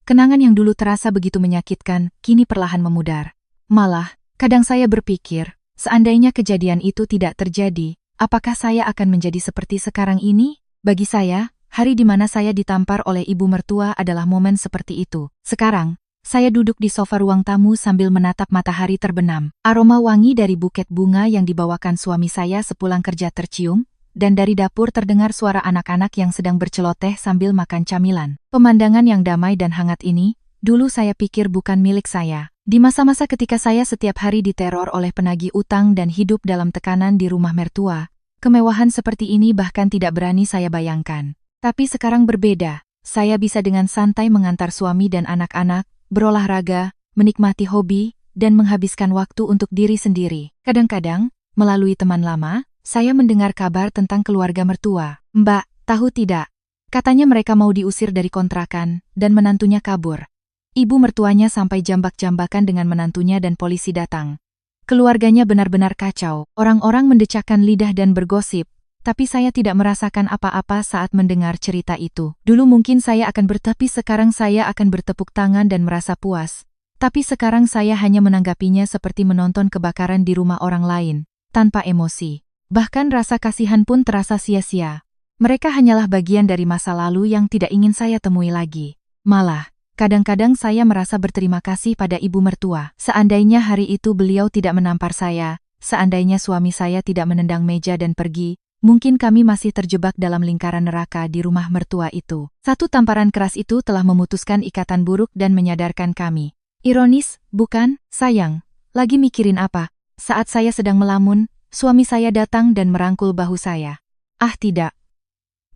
Kenangan yang dulu terasa begitu menyakitkan, kini perlahan memudar. Malah, kadang saya berpikir, seandainya kejadian itu tidak terjadi, apakah saya akan menjadi seperti sekarang ini? Bagi saya, hari di mana saya ditampar oleh ibu mertua adalah momen seperti itu. Sekarang, saya duduk di sofa ruang tamu sambil menatap matahari terbenam. Aroma wangi dari buket bunga yang dibawakan suami saya sepulang kerja tercium, dan dari dapur terdengar suara anak-anak yang sedang berceloteh sambil makan camilan. Pemandangan yang damai dan hangat ini, dulu saya pikir bukan milik saya. Di masa-masa ketika saya setiap hari diteror oleh penagih utang dan hidup dalam tekanan di rumah mertua, kemewahan seperti ini bahkan tidak berani saya bayangkan. Tapi sekarang berbeda, saya bisa dengan santai mengantar suami dan anak-anak, berolahraga, menikmati hobi, dan menghabiskan waktu untuk diri sendiri. Kadang-kadang, melalui teman lama, saya mendengar kabar tentang keluarga mertua. "Mbak, tahu tidak? Katanya mereka mau diusir dari kontrakan, dan menantunya kabur." Ibu mertuanya sampai jambak-jambakan dengan menantunya dan polisi datang. Keluarganya benar-benar kacau. Orang-orang mendecakkan lidah dan bergosip, tapi saya tidak merasakan apa-apa saat mendengar cerita itu. Dulu mungkin saya akan tapi sekarang saya akan bertepuk tangan dan merasa puas. Tapi sekarang saya hanya menanggapinya seperti menonton kebakaran di rumah orang lain, tanpa emosi. Bahkan rasa kasihan pun terasa sia-sia. Mereka hanyalah bagian dari masa lalu yang tidak ingin saya temui lagi. Malah, kadang-kadang saya merasa berterima kasih pada ibu mertua. Seandainya hari itu beliau tidak menampar saya, seandainya suami saya tidak menendang meja dan pergi, mungkin kami masih terjebak dalam lingkaran neraka di rumah mertua itu. Satu tamparan keras itu telah memutuskan ikatan buruk dan menyadarkan kami Ironis, bukan, sayang? Lagi mikirin apa? Saat saya sedang melamun, suami saya datang dan merangkul bahu saya. Ah tidak.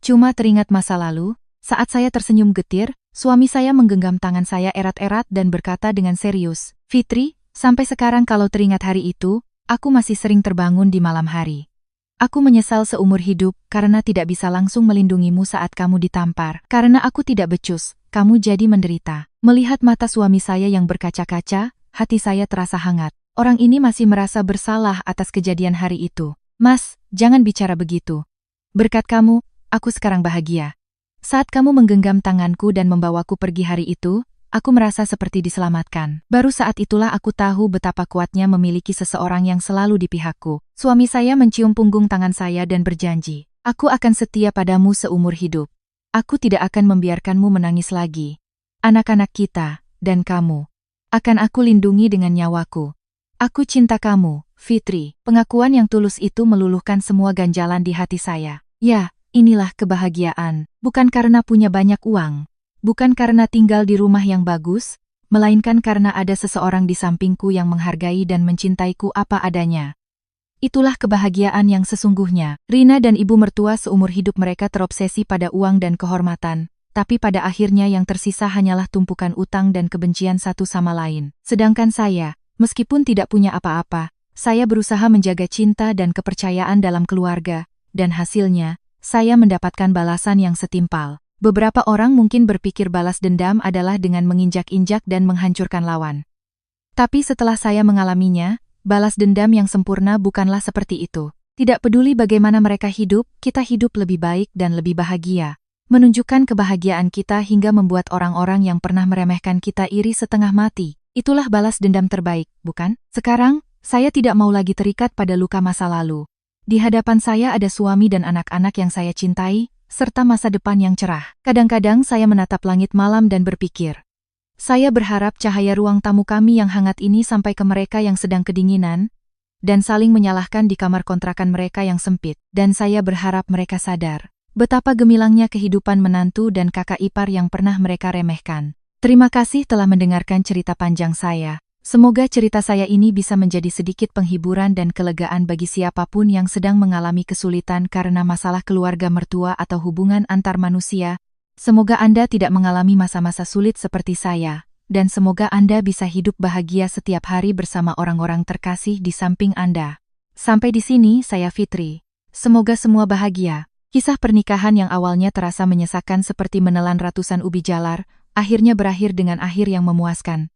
Cuma teringat masa lalu, saat saya tersenyum getir, suami saya menggenggam tangan saya erat-erat dan berkata dengan serius, "Fitri, sampai sekarang kalau teringat hari itu, aku masih sering terbangun di malam hari. Aku menyesal seumur hidup karena tidak bisa langsung melindungimu saat kamu ditampar. Karena aku tidak becus, kamu jadi menderita." Melihat mata suami saya yang berkaca-kaca, hati saya terasa hangat. Orang ini masih merasa bersalah atas kejadian hari itu. "Mas, jangan bicara begitu. Berkat kamu, aku sekarang bahagia. Saat kamu menggenggam tanganku dan membawaku pergi hari itu, aku merasa seperti diselamatkan. Baru saat itulah aku tahu betapa kuatnya memiliki seseorang yang selalu di pihakku." Suami saya mencium punggung tangan saya dan berjanji, "Aku akan setia padamu seumur hidup. Aku tidak akan membiarkanmu menangis lagi. Anak-anak kita, dan kamu, akan aku lindungi dengan nyawaku. Aku cinta kamu, Fitri." Pengakuan yang tulus itu meluluhkan semua ganjalan di hati saya. Ya, inilah kebahagiaan, bukan karena punya banyak uang. Bukan karena tinggal di rumah yang bagus, melainkan karena ada seseorang di sampingku yang menghargai dan mencintaiku apa adanya. Itulah kebahagiaan yang sesungguhnya. Rina dan ibu mertua seumur hidup mereka terobsesi pada uang dan kehormatan, tapi pada akhirnya yang tersisa hanyalah tumpukan utang dan kebencian satu sama lain. Sedangkan saya, meskipun tidak punya apa-apa, saya berusaha menjaga cinta dan kepercayaan dalam keluarga, dan hasilnya, saya mendapatkan balasan yang setimpal. Beberapa orang mungkin berpikir balas dendam adalah dengan menginjak-injak dan menghancurkan lawan. Tapi setelah saya mengalaminya, balas dendam yang sempurna bukanlah seperti itu. Tidak peduli bagaimana mereka hidup, kita hidup lebih baik dan lebih bahagia. Menunjukkan kebahagiaan kita hingga membuat orang-orang yang pernah meremehkan kita iri setengah mati. Itulah balas dendam terbaik, bukan? Sekarang, saya tidak mau lagi terikat pada luka masa lalu. Di hadapan saya ada suami dan anak-anak yang saya cintai, serta masa depan yang cerah. Kadang-kadang saya menatap langit malam dan berpikir, saya berharap cahaya ruang tamu kami yang hangat ini sampai ke mereka yang sedang kedinginan, dan saling menyalahkan di kamar kontrakan mereka yang sempit. Dan saya berharap mereka sadar betapa gemilangnya kehidupan menantu dan kakak ipar yang pernah mereka remehkan. Terima kasih telah mendengarkan cerita panjang saya. Semoga cerita saya ini bisa menjadi sedikit penghiburan dan kelegaan bagi siapapun yang sedang mengalami kesulitan karena masalah keluarga mertua atau hubungan antar manusia. Semoga Anda tidak mengalami masa-masa sulit seperti saya, dan semoga Anda bisa hidup bahagia setiap hari bersama orang-orang terkasih di samping Anda. Sampai di sini saya Fitri. Semoga semua bahagia. Kisah pernikahan yang awalnya terasa menyesakan seperti menelan ratusan ubi jalar, akhirnya berakhir dengan akhir yang memuaskan.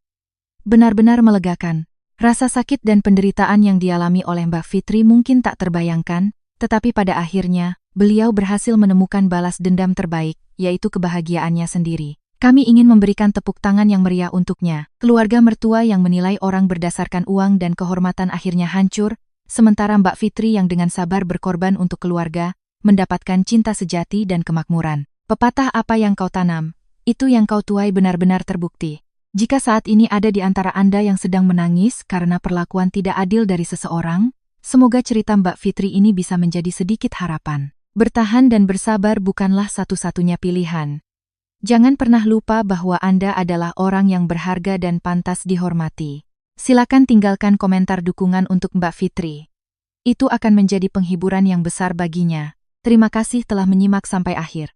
Benar-benar melegakan. Rasa sakit dan penderitaan yang dialami oleh Mbak Fitri mungkin tak terbayangkan, tetapi pada akhirnya, beliau berhasil menemukan balas dendam terbaik, yaitu kebahagiaannya sendiri. Kami ingin memberikan tepuk tangan yang meriah untuknya. Keluarga mertua yang menilai orang berdasarkan uang dan kehormatan akhirnya hancur, sementara Mbak Fitri yang dengan sabar berkorban untuk keluarga, mendapatkan cinta sejati dan kemakmuran. Pepatah apa yang kau tanam, itu yang kau tuai benar-benar terbukti. Jika saat ini ada di antara Anda yang sedang menangis karena perlakuan tidak adil dari seseorang, semoga cerita Mbak Fitri ini bisa menjadi sedikit harapan. Bertahan dan bersabar bukanlah satu-satunya pilihan. Jangan pernah lupa bahwa Anda adalah orang yang berharga dan pantas dihormati. Silakan tinggalkan komentar dukungan untuk Mbak Fitri. Itu akan menjadi penghiburan yang besar baginya. Terima kasih telah menyimak sampai akhir.